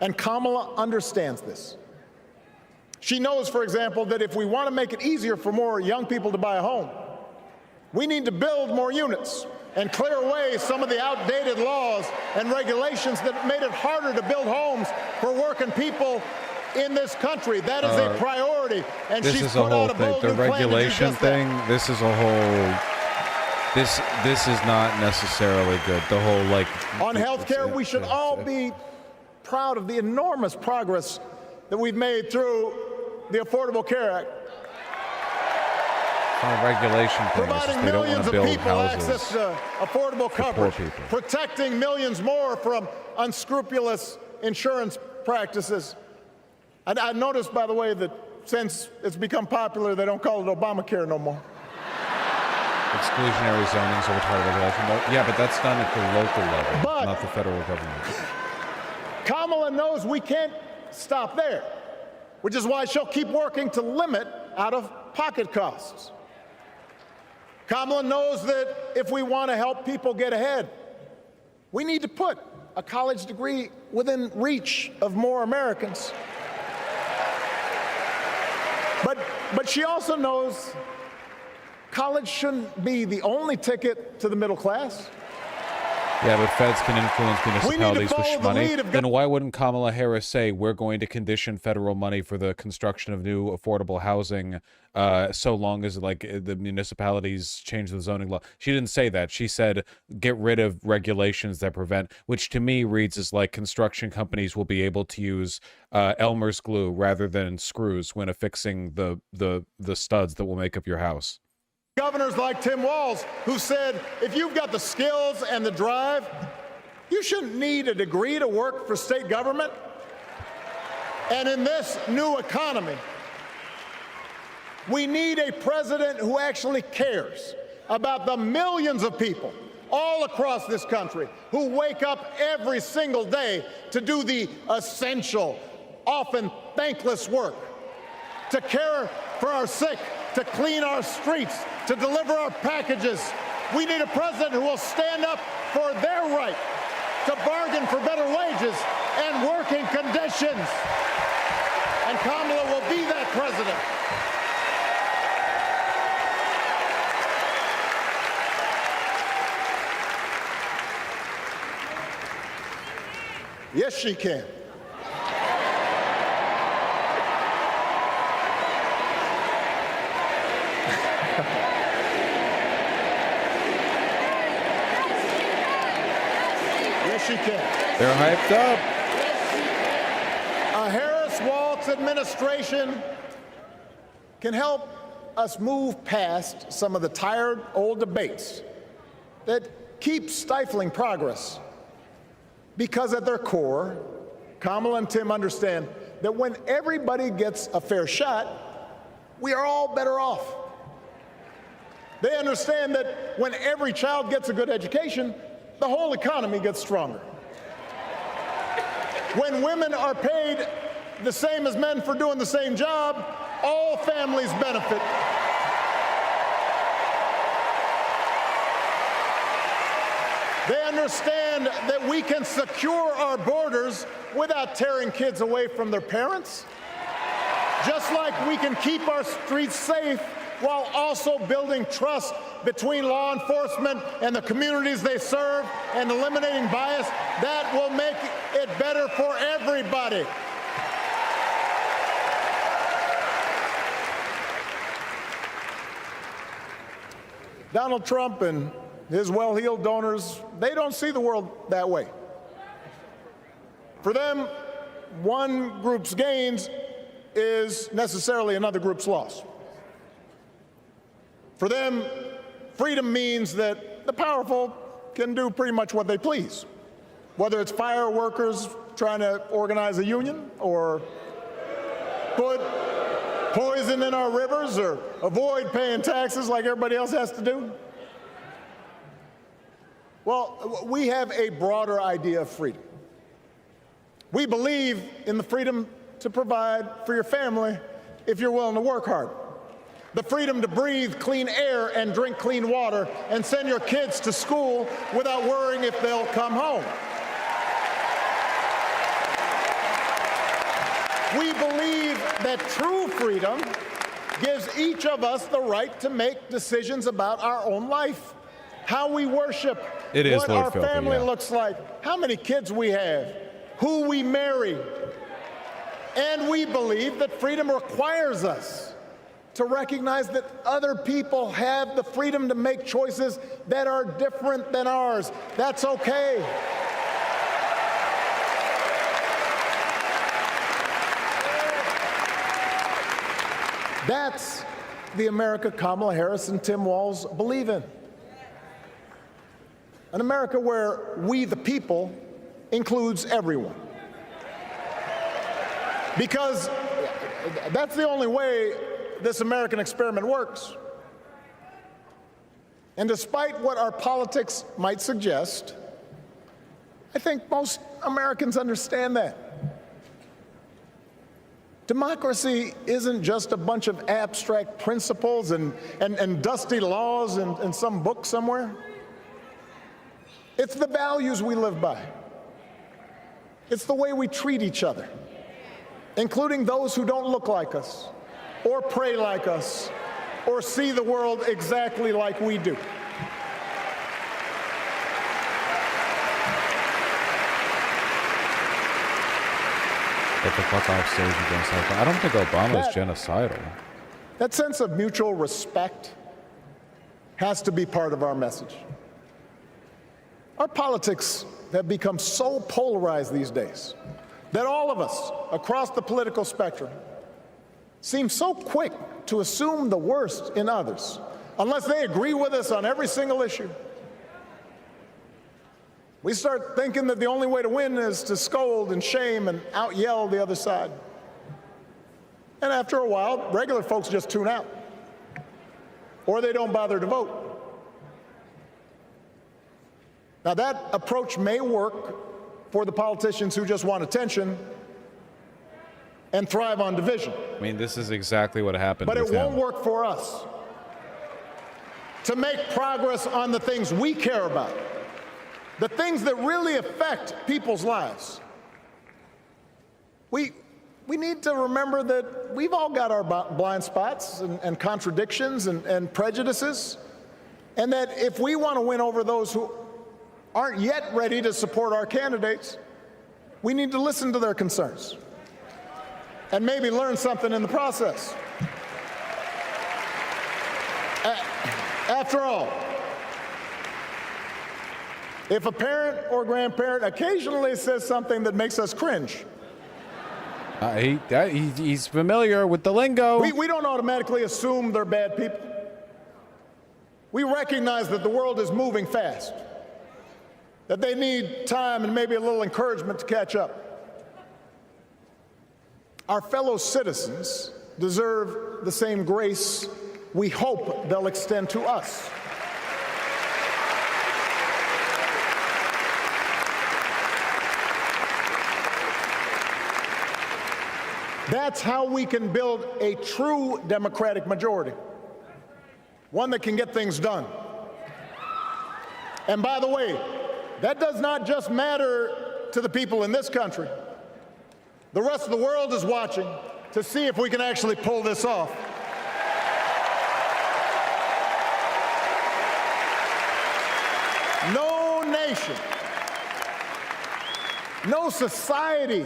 [SPEAKER 3] And Kamala understands this. She knows, for example, that if we want to make it easier for more young people to buy a home, we need to build more units and clear away some of the outdated laws and regulations that made it harder to build homes for working people in this country. That is a priority. And
[SPEAKER 2] this is a whole thing. The regulation thing, this is a whole... This is not necessarily good. The whole, like...
[SPEAKER 3] On health care, we should all be proud of the enormous progress that we've made through the Affordable Care Act.
[SPEAKER 2] It's not a regulation thing.
[SPEAKER 3] Providing
[SPEAKER 2] They don't want
[SPEAKER 3] millions
[SPEAKER 2] to
[SPEAKER 3] of
[SPEAKER 2] build
[SPEAKER 3] people
[SPEAKER 2] houses
[SPEAKER 3] access to affordable coverage,
[SPEAKER 2] people.
[SPEAKER 3] protecting millions more from unscrupulous insurance practices. I noticed, by the way, that since it's become popular, they don't call it Obamacare no more.
[SPEAKER 2] Exclusionary zoning is a part of regulation. Yeah, but that's done at the local level,
[SPEAKER 3] But-
[SPEAKER 2] not the federal government.
[SPEAKER 3] Kamala knows we can't stop there, which is why she'll keep working to limit out-of-pocket costs. Kamala knows that if we want to help people get ahead, we need to put a college degree within reach of more Americans. But she also knows college shouldn't be the only ticket to the middle class.
[SPEAKER 2] Yeah, but feds can influence municipalities with
[SPEAKER 3] follow the
[SPEAKER 2] money.
[SPEAKER 3] lead of
[SPEAKER 2] Then why wouldn't Kamala Harris say we're going to condition federal money for the construction of new affordable housing so long as like the municipalities change the zoning law? She didn't say that. She said get rid of regulations that prevent, which to me reads as like construction companies will be able to use Elmer's glue rather than screws when affixing the studs that will make up your house.
[SPEAKER 3] Governors like Tim Walz, who said, if you've got the skills and the drive, you shouldn't need a degree to work for state government. And in this new economy, we need a president who actually cares about the millions of people all across this country who wake up every single day to do the essential, often thankless work, to care for our sick, to clean our streets, to deliver our packages. We need a president who will stand up for their right to bargain for better wages and working conditions. And Kamala will be that president. Yes, she can. Yes, she can.
[SPEAKER 2] They're hyped up.
[SPEAKER 3] A Harris-Walz administration can help us move past some of the tired old debates that keep stifling progress. Because at their core, Kamala and Tim understand that when everybody gets a fair shot, we are all better off. They understand that when every child gets a good education, the whole economy gets stronger. When women are paid the same as men for doing the same job, all families benefit. They understand that we can secure our borders without tearing kids away from their parents, just like we can keep our streets safe while also building trust between law enforcement and the communities they serve and eliminating bias. That will make it better for everybody. Donald Trump and his well-heeled donors, they don't see the world that way. For them, one group's gains is necessarily another group's loss. For them, freedom means that the powerful can do pretty much what they please, whether it's fire workers trying to organize a union or put poison in our rivers or avoid paying taxes like everybody else has to do. Well, we have a broader idea of freedom. We believe in the freedom to provide for your family if you're willing to work hard. The freedom to breathe clean air and drink clean water and send your kids to school without worrying if they'll come home. We believe that true freedom gives each of us the right to make decisions about our own life, how we worship,
[SPEAKER 2] It is
[SPEAKER 3] what
[SPEAKER 2] Lord
[SPEAKER 3] our
[SPEAKER 2] Filthy,
[SPEAKER 3] family
[SPEAKER 2] yeah.
[SPEAKER 3] looks like, how many kids we have, who we marry. And we believe that freedom requires us to recognize that other people have the freedom to make choices that are different than ours. That's okay. That's the America Kamala Harris and Tim Walz believe in. An America where we, the people, includes everyone. Because that's the only way this American experiment works. And despite what our politics might suggest, I think most Americans understand that. Democracy isn't just a bunch of abstract principles and dusty laws in some book somewhere. It's the values we live by. It's the way we treat each other, including those who don't look like us, or pray like us, or see the world exactly like we do.
[SPEAKER 2] Get the fuck off stage against that. I don't think Obama is genocidal.
[SPEAKER 3] That sense of mutual respect has to be part of our message. Our politics have become so polarized these days that all of us across the political spectrum seem so quick to assume the worst in others unless they agree with us on every single issue. We start thinking that the only way to win is to scold and shame and out-yell the other side. And after a while, regular folks just tune out, or they don't bother to vote. Now, that approach may work for the politicians who just want attention and thrive on division.
[SPEAKER 2] I mean, this is exactly what happened
[SPEAKER 3] But
[SPEAKER 2] with
[SPEAKER 3] it won't
[SPEAKER 2] him.
[SPEAKER 3] work for us to make progress on the things we care about, the things that really affect people's lives. We need to remember that we've all got our blind spots and contradictions and prejudices, and that if we want to win over those who aren't yet ready to support our candidates, we need to listen to their concerns and maybe learn something in the process. After all, if a parent or grandparent occasionally says something that makes us cringe,
[SPEAKER 2] He's familiar with the lingo.
[SPEAKER 3] we don't automatically assume they're bad people. We recognize that the world is moving fast, that they need time and maybe a little encouragement to catch up. Our fellow citizens deserve the same grace we hope they'll extend to us. That's how we can build a true Democratic majority, one that can get things done. And by the way, that does not just matter to the people in this country. The rest of the world is watching to see if we can actually pull this off. No nation, no society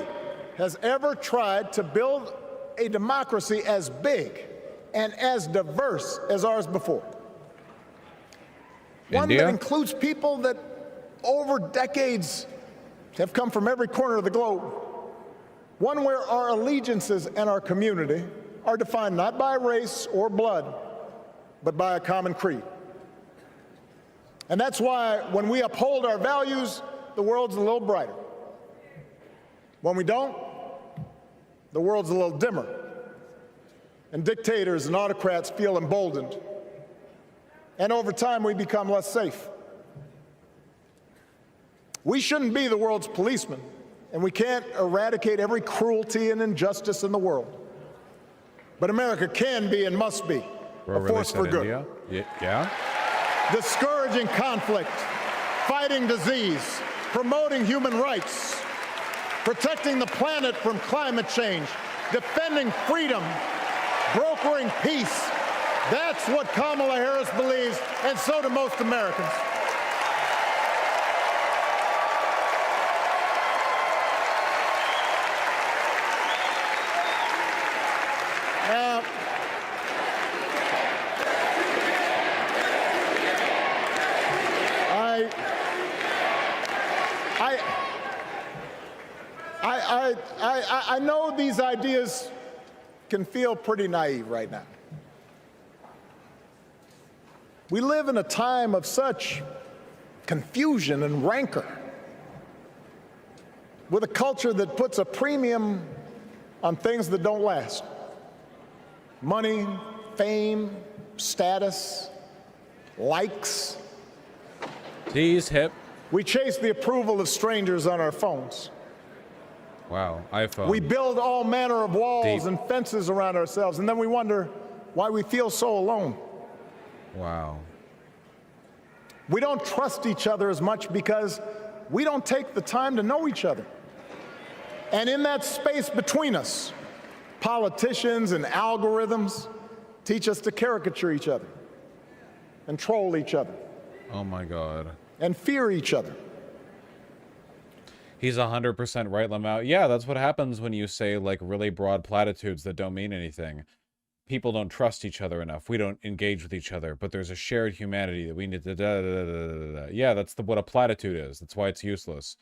[SPEAKER 3] has ever tried to build a democracy as big and as diverse as ours before. One that includes people that over decades have come from every corner of the globe. One where our allegiances and our community are defined not by race or blood, but by a common creed. And that's why when we uphold our values, the world's a little brighter. When we don't, the world's a little dimmer. And dictators and autocrats feel emboldened. And over time, we become less safe. We shouldn't be the world's policemen, and we can't eradicate every cruelty and injustice in the world. But America can be and must be a force for good.
[SPEAKER 2] Yeah.
[SPEAKER 3] Discouraging conflict, fighting disease, promoting human rights, protecting the planet from climate change, defending freedom, brokering peace. That's what Kamala Harris believes, and so do most Americans. I know these ideas can feel pretty naive right now. We live in a time of such confusion and rancor, with a culture that puts a premium on things that don't last. Money, fame, status, likes.
[SPEAKER 2] Tease hip.
[SPEAKER 3] We chase the approval of strangers on our phones.
[SPEAKER 2] Wow, iPhone.
[SPEAKER 3] We build all manner of walls
[SPEAKER 2] Deep.
[SPEAKER 3] and fences around ourselves, and then we wonder why we feel so alone.
[SPEAKER 2] Wow.
[SPEAKER 3] We don't trust each other as much because we don't take the time to know each other. And in that space between us, politicians and algorithms teach us to caricature each other and troll each other
[SPEAKER 2] Oh my God.
[SPEAKER 3] and fear each other.
[SPEAKER 2] He's 100% right, Lamau. Yeah, that's what happens when you say like really broad platitudes that don't mean anything. People don't trust each other enough. We don't engage with each other, but there's a shared humanity that we need to Yeah, that's what a platitude is. That's why it's useless.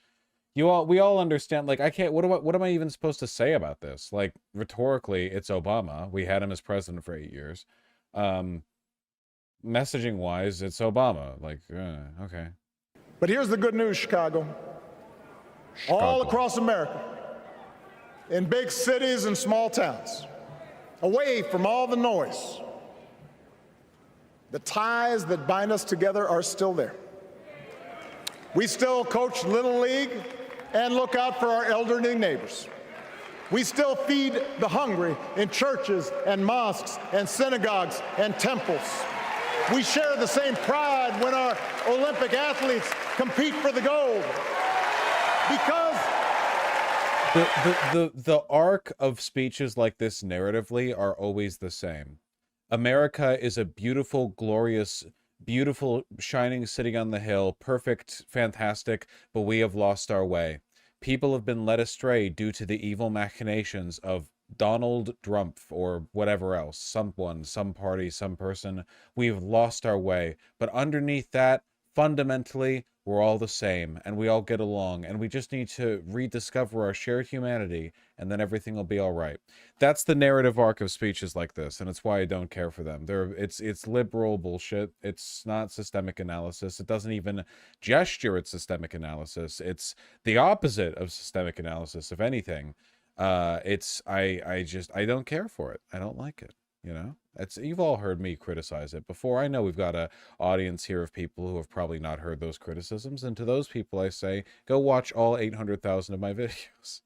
[SPEAKER 2] We all understand, like, I can't, what am I even supposed to say about this? Like, rhetorically, it's Obama. We had him as president for 8 years. Messaging wise, it's Obama. Like, okay.
[SPEAKER 3] But here's the good news, Chicago. All across America, in big cities and small towns, away from all the noise, the ties that bind us together are still there. We still coach Little League and look out for our elderly neighbors. We still feed the hungry in churches and mosques and synagogues and temples. We share the same pride when our Olympic athletes compete for the gold. Because
[SPEAKER 2] the arc of speeches like this narratively are always the same. America is a beautiful, glorious, beautiful, shining city on the hill, perfect, fantastic, but we have lost our way. People have been led astray due to the evil machinations of Donald Trump or whatever else, someone, some party, some person. We've lost our way. But underneath that, fundamentally, we're all the same, and we all get along, and we just need to rediscover our shared humanity, and then everything will be all right. That's the narrative arc of speeches like this, and it's why I don't care for them. It's liberal bullshit. It's not systemic analysis. It doesn't even gesture at systemic analysis. It's the opposite of systemic analysis, if anything. I don't care for it. I don't like it. You know, you've all heard me criticize it before. I know we've got an audience here of people who have probably not heard those criticisms. And to those people, I say, go watch all 800,000 of my videos.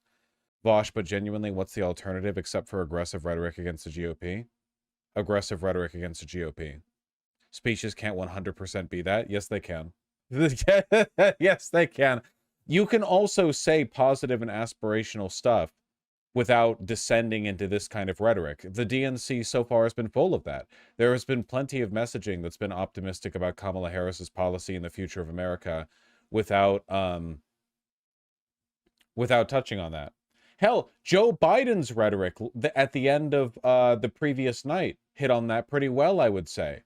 [SPEAKER 2] Vosh, but genuinely, what's the alternative except for aggressive rhetoric against the GOP? Aggressive rhetoric against the GOP. Speeches can't 100% be that. Yes, they can. Yes, they can. You can also say positive and aspirational stuff without descending into this kind of rhetoric. The DNC so far has been full of that. There has been plenty of messaging that's been optimistic about Kamala Harris's policy and the future of America without touching on that. Hell, Joe Biden's rhetoric at the end of the previous night hit on that pretty well, I would say.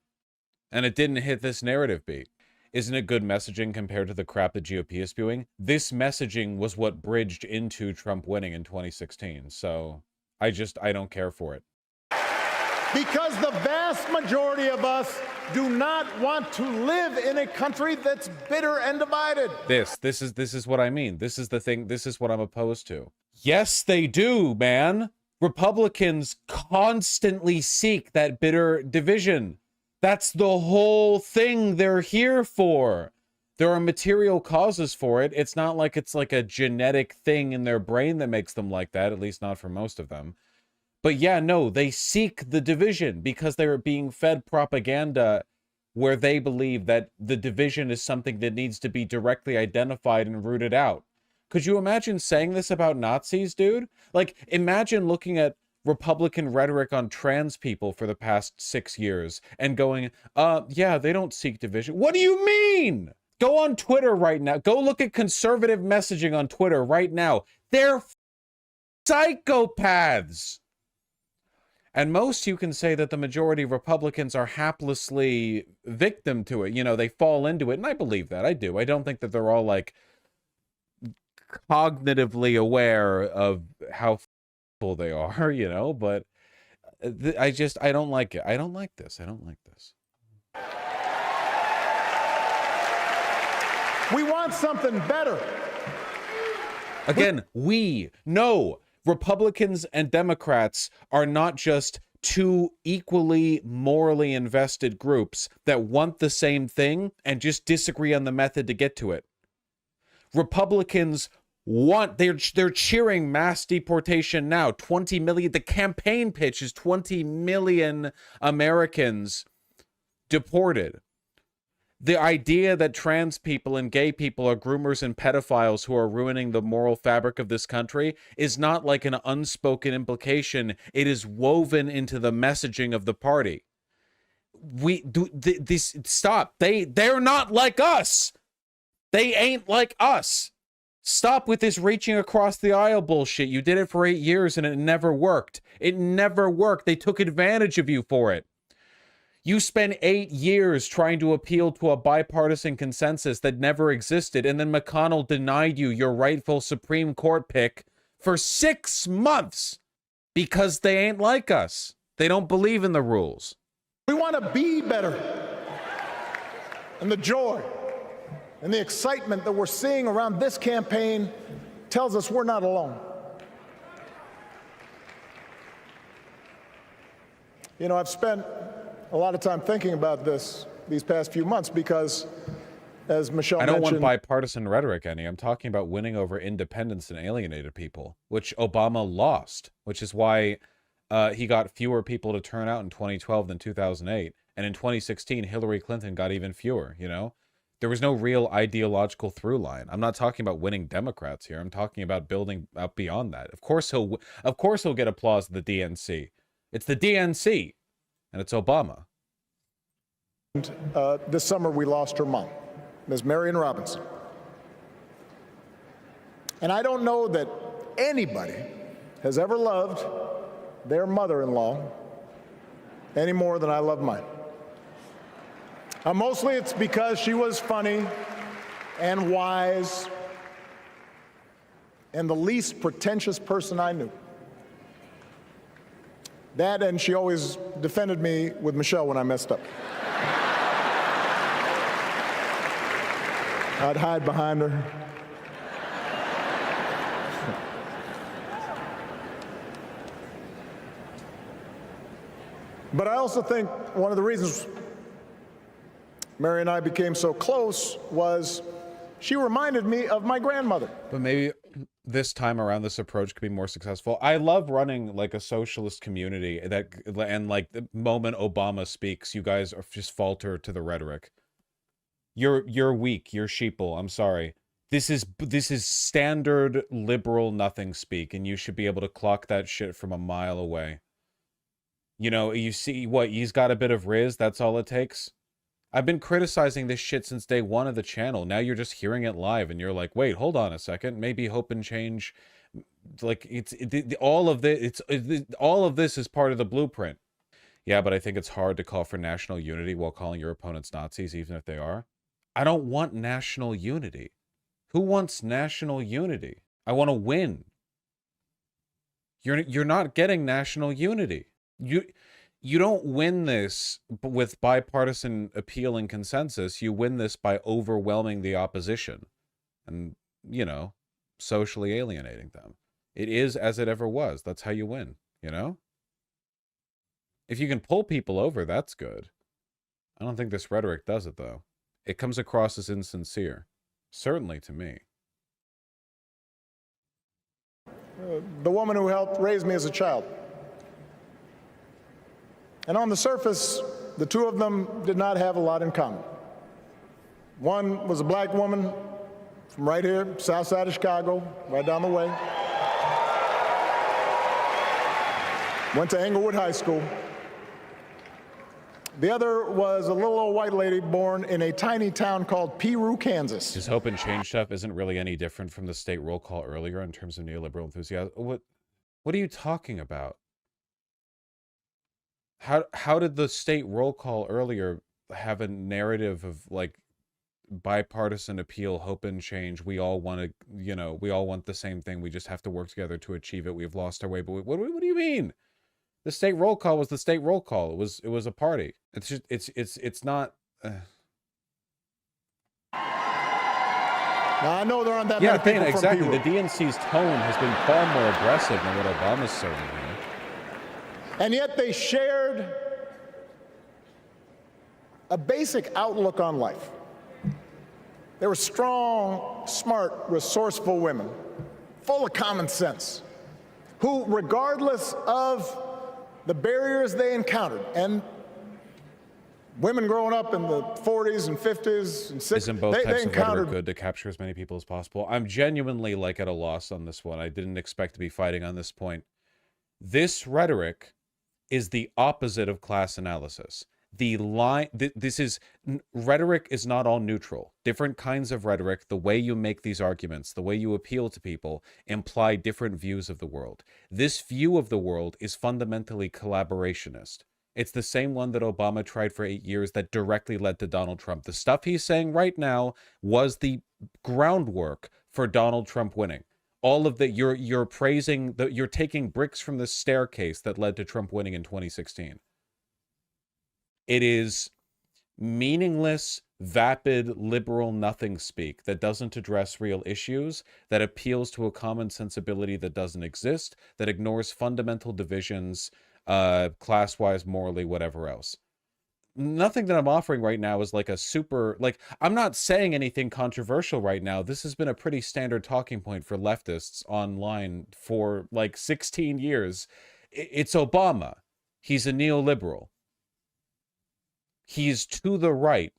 [SPEAKER 2] And it didn't hit this narrative beat. Isn't it good messaging compared to the crap the GOP is spewing? This messaging was what bridged into Trump winning in 2016. So I don't care for it.
[SPEAKER 3] Because the vast majority of us do not want to live in a country that's bitter and divided.
[SPEAKER 2] This is what I mean. This is the thing. This is what I'm opposed to. Yes, they do, man. Republicans constantly seek that bitter division. That's the whole thing they're here for. There are material causes for it. It's not like it's like a genetic thing in their brain that makes them like that, at least not for most of them. But yeah, no, they seek the division because they're being fed propaganda where they believe that the division is something that needs to be directly identified and rooted out. Could you imagine saying this about Nazis, dude? Like, imagine looking at Republican rhetoric on trans people for the past 6 years and going, yeah, they don't seek division. What do you mean? Go on Twitter right now. Go look at conservative messaging on Twitter right now. They're psychopaths. And most, you can say that the majority of Republicans are haplessly victim to it. You know, they fall into it. And I believe that. I do. I don't think that they're all like cognitively aware of how they are, you know, but I don't like it. I don't like this. I don't like this.
[SPEAKER 3] We want something better.
[SPEAKER 2] Again, no, Republicans and Democrats are not just two equally morally invested groups that want the same thing and just disagree on the method to get to it. Republicans they're cheering mass deportation now. 20 million. The campaign pitch is 20 million Americans deported. The idea that trans people and gay people are groomers and pedophiles who are ruining the moral fabric of this country is not like an unspoken implication. It is woven into the messaging of the party. Stop. They're not like us. They ain't like us. Stop with this reaching across the aisle bullshit. You did it for 8 years and it never worked. It never worked. They took advantage of you for it. You spent 8 years trying to appeal to a bipartisan consensus that never existed, and then McConnell denied you your rightful Supreme Court pick for 6 months because they ain't like us. They don't believe in the rules.
[SPEAKER 3] We want to be better. And the joy and the excitement that we're seeing around this campaign tells us we're not alone. You know, I've spent a lot of time thinking about these past few months because as Michelle
[SPEAKER 2] I don't
[SPEAKER 3] mentioned.
[SPEAKER 2] want bipartisan rhetoric, any. I'm talking about winning over independents and alienated people, which Obama lost, which is why he got fewer people to turn out in 2012 than 2008. And in 2016, Hillary Clinton got even fewer, you know? There was no real ideological through line. I'm not talking about winning Democrats here. I'm talking about building out beyond that. Of course he'll get applause at the DNC. It's the DNC, and it's Obama.
[SPEAKER 3] This summer, we lost her mom, Ms. Marion Robinson. And I don't know that anybody has ever loved their mother-in-law any more than I love mine. Mostly it's because she was funny and wise and the least pretentious person I knew. That, and she always defended me with Michelle when I messed up. I'd hide behind her. But I also think one of the reasons Mary and I became so close was she reminded me of my grandmother.
[SPEAKER 2] But maybe this time around, this approach could be more successful. I love running like a socialist community and like the moment Obama speaks, you guys just falter to the rhetoric. You're weak. You're sheeple. I'm sorry. This is standard liberal nothing speak, and you should be able to clock that shit from a mile away. You know, you see what, he's got a bit of riz, that's all it takes. I've been criticizing this shit since day one of the channel. Now you're just hearing it live and you're like, wait, hold on a second. Maybe Hope and Change, like all of this is part of the blueprint. Yeah, but I think it's hard to call for national unity while calling your opponents Nazis, even if they are. I don't want national unity. Who wants national unity? I want to win. You're not getting national unity. You don't win this with bipartisan appeal and consensus. You win this by overwhelming the opposition and, you know, socially alienating them. It is as it ever was. That's how you win, you know? If you can pull people over, that's good. I don't think this rhetoric does it, though. It comes across as insincere. Certainly to me.
[SPEAKER 3] The woman who helped raise me as a child. And on the surface, the two of them did not have a lot in common. One was a black woman from right here, south side of Chicago, right down the way. Went to Englewood High School. The other was a little old white lady born in a tiny town called Piru, Kansas.
[SPEAKER 2] His Hope and Change stuff isn't really any different from the state roll call earlier in terms of neoliberal enthusiasm. What are you talking about? How did the state roll call earlier have a narrative of like bipartisan appeal, hope and change? We all want to, you know, we all want the same thing. We just have to work together to achieve it. We've lost our way. But what do you mean? The state roll call was the state roll call. It was a party. It's just it's not.
[SPEAKER 3] Now I know there aren't that
[SPEAKER 2] Yeah,
[SPEAKER 3] many people from
[SPEAKER 2] exactly.
[SPEAKER 3] Piru.
[SPEAKER 2] The DNC's tone has been far more aggressive than what Obama's serving here.
[SPEAKER 3] And yet they shared a basic outlook on life. They were strong, smart, resourceful women, full of common sense, who, regardless of the barriers they encountered, and women growing up in the 40s and 50s and 60s,
[SPEAKER 2] Isn't both
[SPEAKER 3] they
[SPEAKER 2] types of
[SPEAKER 3] encountered
[SPEAKER 2] rhetoric good to capture as many people as possible? I'm genuinely like at a loss on this one. I didn't expect to be fighting on this point. This rhetoric is the opposite of class analysis. The line, rhetoric is not all neutral. Different kinds of rhetoric, the way you make these arguments, the way you appeal to people, imply different views of the world. This view of the world is fundamentally collaborationist. It's the same one that Obama tried for 8 years that directly led to Donald Trump. The stuff he's saying right now was the groundwork for Donald Trump winning. All of the you're praising you're taking bricks from the staircase that led to Trump winning in 2016. It is meaningless, vapid, liberal nothing speak that doesn't address real issues, that appeals to a common sensibility that doesn't exist, that ignores fundamental divisions, class-wise, morally, whatever else. nothing that I'm offering right now is like a super, like, I'm not saying anything controversial right now. This has been a pretty standard talking point for leftists online for like 16 years. It's Obama. He's a neoliberal. He's to the right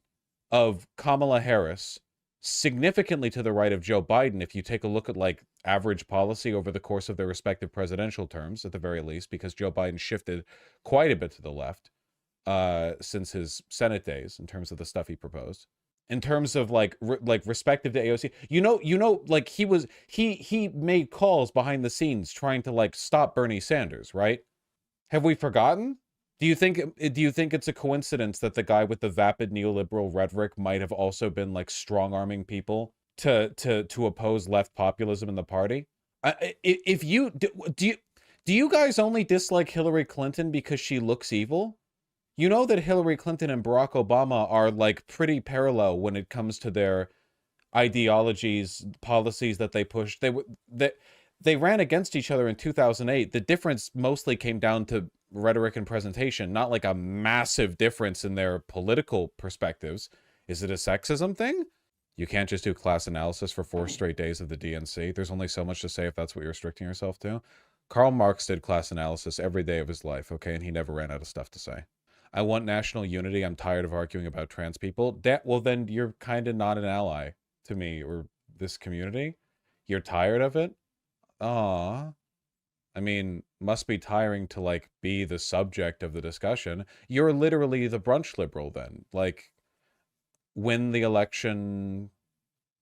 [SPEAKER 2] of Kamala Harris, significantly to the right of Joe Biden, if you take a look at like average policy over the course of their respective presidential terms, at the very least, because Joe Biden shifted quite a bit to the left since his Senate days in terms of the stuff he proposed. In terms of like respective to AOC, like he made calls behind the scenes trying to like stop Bernie Sanders, right? Have we forgotten? Do you think it's a coincidence that the guy with the vapid neoliberal rhetoric might have also been like strong-arming people to oppose left populism in the party? If you do you guys only dislike Hillary Clinton because she looks evil? You know that Hillary Clinton and Barack Obama are like pretty parallel when it comes to their ideologies, policies that they push. They ran against each other in 2008. The difference mostly came down to rhetoric and presentation, not like a massive difference in their political perspectives. Is it a sexism thing? You can't just do class analysis for 4 straight days of the DNC. There's only so much to say if that's what you're restricting yourself to. Karl Marx did class analysis every day of his life, okay? And he never ran out of stuff to say. I want national unity. I'm tired of arguing about trans people. Well, then you're kind of not an ally to me or this community. You're tired of it? Aw. I mean, must be tiring to, like, be the subject of the discussion. You're literally the brunch liberal, then. Like, win the election,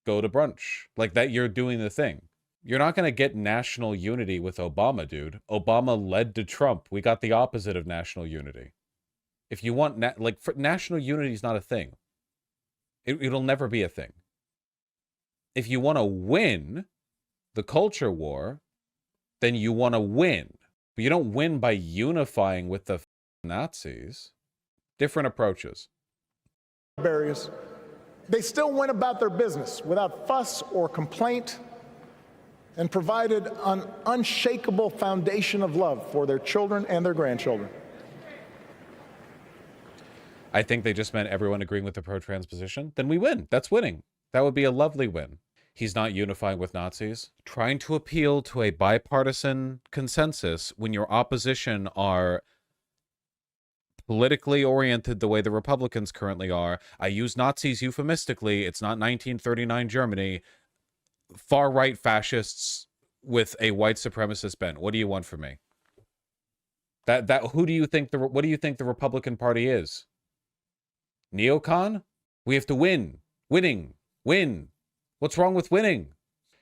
[SPEAKER 2] go to brunch. Like, that you're doing the thing. You're not going to get national unity with Obama, dude. Obama led to Trump. We got the opposite of national unity. If you want, national unity is not a thing. It'll never be a thing. If you want to win the culture war, then you want to win. But you don't win by unifying with the Nazis. Different approaches.
[SPEAKER 3] Barriers. They still went about their business without fuss or complaint and provided an unshakable foundation of love for their children and their grandchildren.
[SPEAKER 2] I think they just meant everyone agreeing with the pro-trans position. Then we win. That's winning. That would be a lovely win. He's not unifying with Nazis. Trying to appeal to a bipartisan consensus when your opposition are politically oriented the way the Republicans currently are. I use Nazis euphemistically. It's not 1939 Germany. Far-right fascists with a white supremacist bent. What do you want from me? What do you think the Republican Party is? Neocon? We have to win. Win. What's wrong with winning?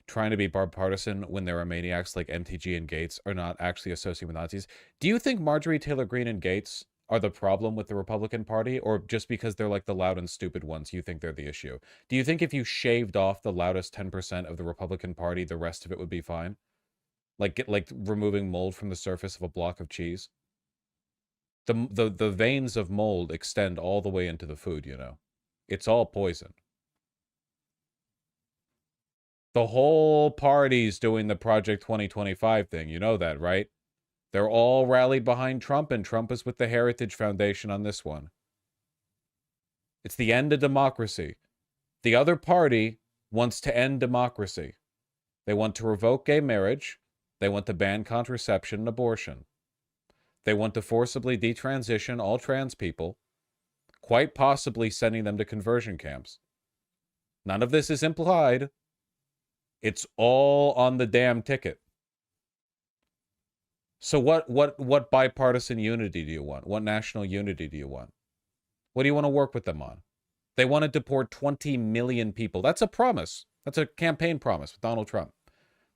[SPEAKER 2] Trying to be bipartisan when there are maniacs like MTG and Gates are not actually associated with Nazis. Do you think Marjorie Taylor Greene and Gates are the problem with the Republican Party, or just because they're like the loud and stupid ones, you think they're the issue? Do you think if you shaved off the loudest 10% of the Republican Party, the rest of it would be fine? Like removing mold from the surface of a block of cheese? The veins of mold extend all the way into the food, you know. It's all poison. The whole party's doing the Project 2025 thing. You know that, right? They're all rallied behind Trump, and Trump is with the Heritage Foundation on this one. It's the end of democracy. The other party wants to end democracy. They want to revoke gay marriage. They want to ban contraception and abortion. They want to forcibly detransition all trans people, quite possibly sending them to conversion camps. None of this is implied. It's all on the damn ticket. So what bipartisan unity do you want? What national unity do you want? What do you want to work with them on? They want to deport 20 million people. That's a promise. That's a campaign promise with Donald Trump.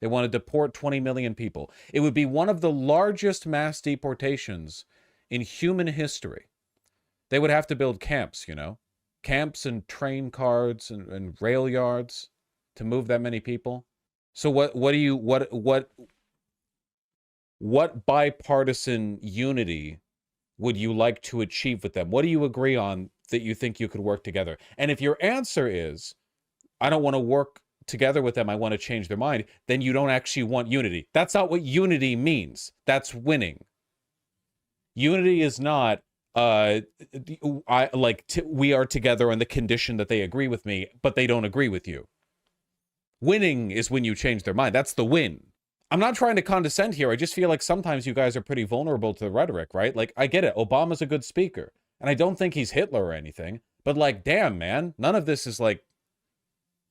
[SPEAKER 2] They want to deport 20 million people. It would be one of the largest mass deportations in human history. They would have to build camps, you know? Camps and train cars and rail yards to move that many people. So what bipartisan unity would you like to achieve with them? What do you agree on that you think you could work together? And if your answer is, I don't want to work together with them, I want to change their mind, then you don't actually want unity. That's not what unity means. That's winning. Unity is not, we are together on the condition that they agree with me, but they don't agree with you. Winning is when you change their mind. That's the win. I'm not trying to condescend here. I just feel like sometimes you guys are pretty vulnerable to the rhetoric, right? Like, I get it. Obama's a good speaker, and I don't think he's Hitler or anything, but like, damn, man, none of this is like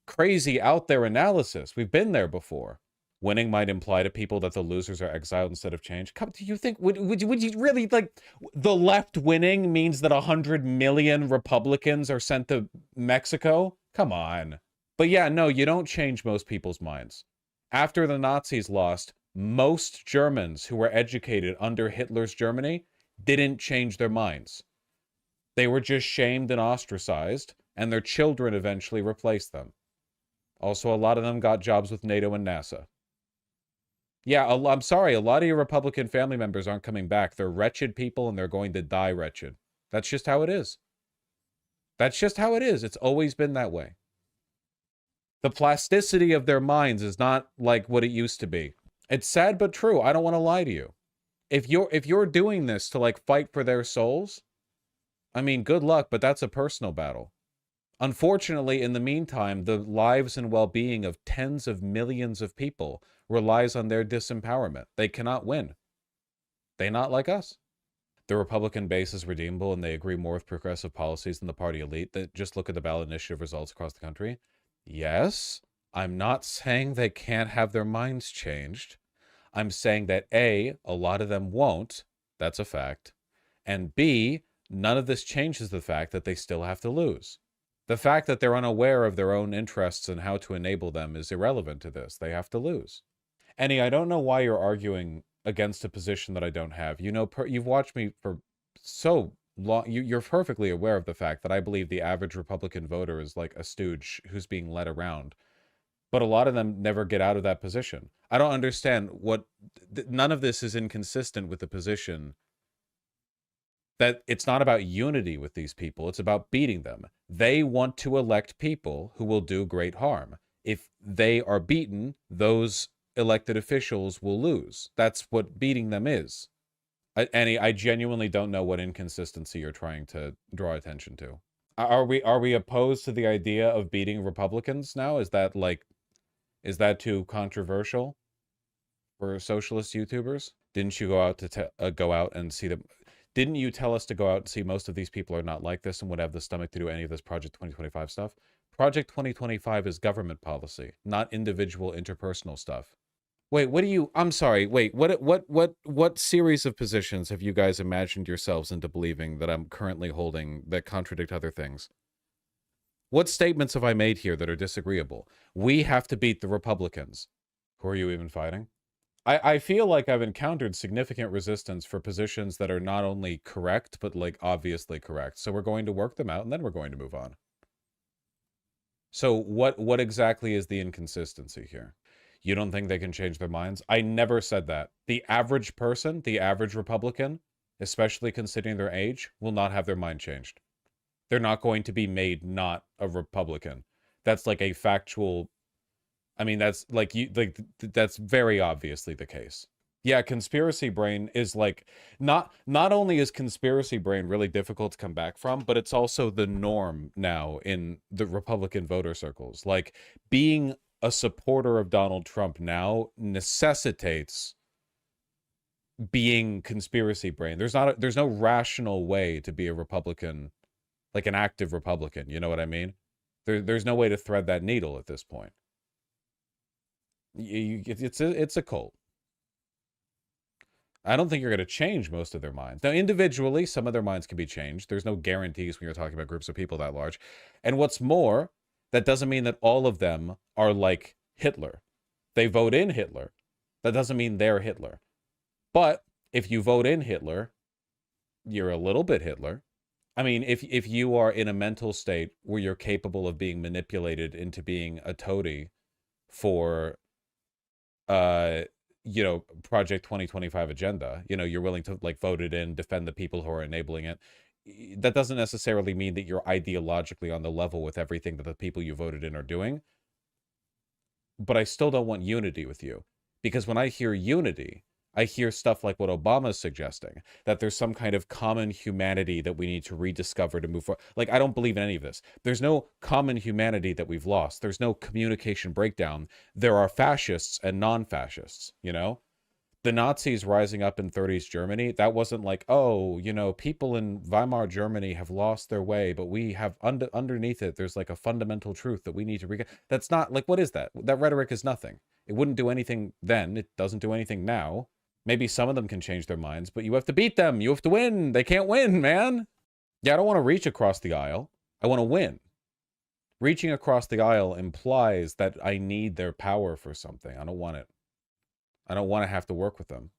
[SPEAKER 2] crazy out there analysis. We've been there before. Winning might imply to people that the losers are exiled instead of changed. Come, do you think, would you really, like, the left winning means that 100 million Republicans are sent to Mexico? Come on. But yeah, no, you don't change most people's minds. After the Nazis lost, most Germans who were educated under Hitler's Germany didn't change their minds. They were just shamed and ostracized, and their children eventually replaced them. Also, a lot of them got jobs with NATO and NASA. Yeah, I'm sorry, a lot of your Republican family members aren't coming back. They're wretched people, and they're going to die wretched. That's just how it is. That's just how it is. It's always been that way. The plasticity of their minds is not like what it used to be. It's sad but true. I don't want to lie to you. If you're doing this to like fight for their souls, I mean, good luck, but that's a personal battle. Unfortunately, in the meantime, the lives and well-being of tens of millions of people relies on their disempowerment. They cannot win. They not like us. The Republican base is redeemable and they agree more with progressive policies than the party elite. That just look at the ballot initiative results across the country. Yes, I'm not saying they can't have their minds changed. I'm saying that A, a lot of them won't. That's a fact. And B, none of this changes the fact that they still have to lose. The fact that they're unaware of their own interests and how to enable them is irrelevant to this. They have to lose. Annie, I don't know why you're arguing against a position that I don't have. You know, you've watched me for so long. You're perfectly aware of the fact that I believe the average Republican voter is like a stooge who's being led around. But a lot of them never get out of that position. I don't understand what... None of this is inconsistent with the position that it's not about unity with these people. It's about beating them. They want to elect people who will do great harm. If they are beaten, those elected officials will lose. That's what beating them is. Annie, I genuinely don't know what inconsistency you're trying to draw attention to. Are we opposed to the idea of beating Republicans now? Is that too controversial for socialist YouTubers? Didn't you go out to go out and see them? Didn't you tell us to go out and see most of these people are not like this and would have the stomach to do any of this Project 2025 stuff? Project 2025 is government policy, not individual interpersonal stuff. Wait, what do you... I'm sorry, wait, what series of positions have you guys imagined yourselves into believing that I'm currently holding that contradict other things? What statements have I made here that are disagreeable? We have to beat the Republicans. Who are you even fighting? I feel like I've encountered significant resistance for positions that are not only correct, but like obviously correct. So we're going to work them out and then we're going to move on. So what exactly is the inconsistency here? You don't think they can change their minds? I never said that. The average person, the average Republican, especially considering their age, will not have their mind changed. They're not going to be made not a Republican. That's like a factual... I mean, that's like that's very obviously the case. Yeah, conspiracy brain is like not only is conspiracy brain really difficult to come back from, but it's also the norm now in the Republican voter circles. Like being a supporter of Donald Trump now necessitates being conspiracy brain. There's no rational way to be a Republican, like an active Republican. You know what I mean? There's no way to thread that needle at this point. It's a cult. I don't think you're going to change most of their minds. Now, individually, some of their minds can be changed. There's no guarantees when you're talking about groups of people that large. And what's more, that doesn't mean that all of them are like Hitler. They vote in Hitler. That doesn't mean they're Hitler. But if you vote in Hitler, you're a little bit Hitler. I mean, if you are in a mental state where you're capable of being manipulated into being a toady for... you know, Project 2025 agenda, you know, you're willing to like vote it in, defend the people who are enabling it. That doesn't necessarily mean that you're ideologically on the level with everything that the people you voted in are doing. But I still don't want unity with you, because when I hear unity, I hear stuff like what Obama's suggesting, that there's some kind of common humanity that we need to rediscover to move forward. Like, I don't believe in any of this. There's no common humanity that we've lost. There's no communication breakdown. There are fascists and non-fascists, you know? The Nazis rising up in 30s Germany, that wasn't like, oh, you know, people in Weimar Germany have lost their way, but we have underneath it, there's like a fundamental truth that we need to That's not like, what is that? That rhetoric is nothing. It wouldn't do anything then. It doesn't do anything now. Maybe some of them can change their minds, but you have to beat them. You have to win. They can't win, man. Yeah, I don't want to reach across the aisle. I want to win. Reaching across the aisle implies that I need their power for something. I don't want it. I don't want to have to work with them.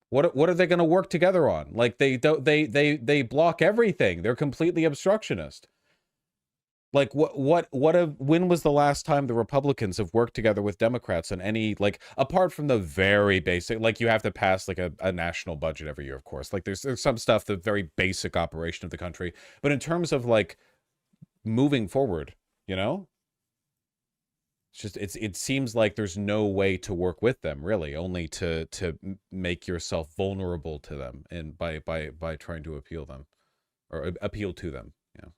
[SPEAKER 2] What are they going to work together on? Like they block everything. They're completely obstructionist. Like when was the last time the Republicans have worked together with Democrats on any, like, apart from the very basic, like you have to pass like a national budget every year, of course. Like there's some stuff, the very basic operation of the country. But in terms of like moving forward, you know? It's just it seems like there's no way to work with them, really, only to make yourself vulnerable to them and by trying to appeal to them. Yeah.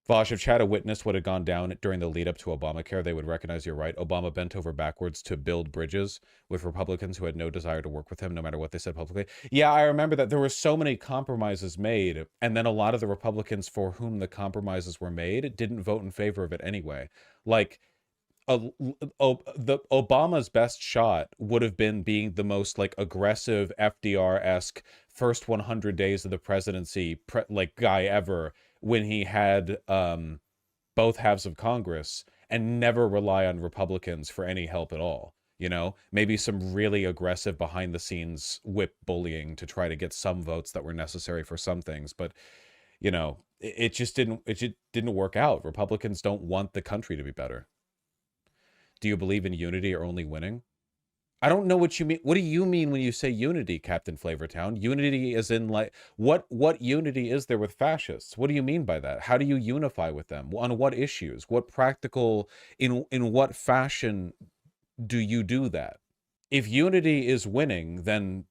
[SPEAKER 2] Vosh, if Chad had witnessed what had gone down during the lead up to Obamacare, they would recognize you're right. Obama bent over backwards to build bridges with Republicans who had no desire to work with him, no matter what they said publicly. Yeah, I remember that there were so many compromises made, and then a lot of the Republicans for whom the compromises were made didn't vote in favor of it anyway. Like, the Obama's best shot would have been being the most like aggressive FDR-esque first 100 days of the presidency like guy ever, when he had both halves of Congress and never rely on Republicans for any help at all. You know, maybe some really aggressive behind the scenes whip bullying to try to get some votes that were necessary for some things, but you know, it just didn't work out. Republicans don't want the country to be better. Do you believe in unity or only winning? I don't know what you mean. What do you mean when you say unity, Captain Flavortown? Unity is in like, what unity is there with fascists? What do you mean by that? How do you unify with them? On what issues? What practical, in what fashion do you do that? If unity is winning, then,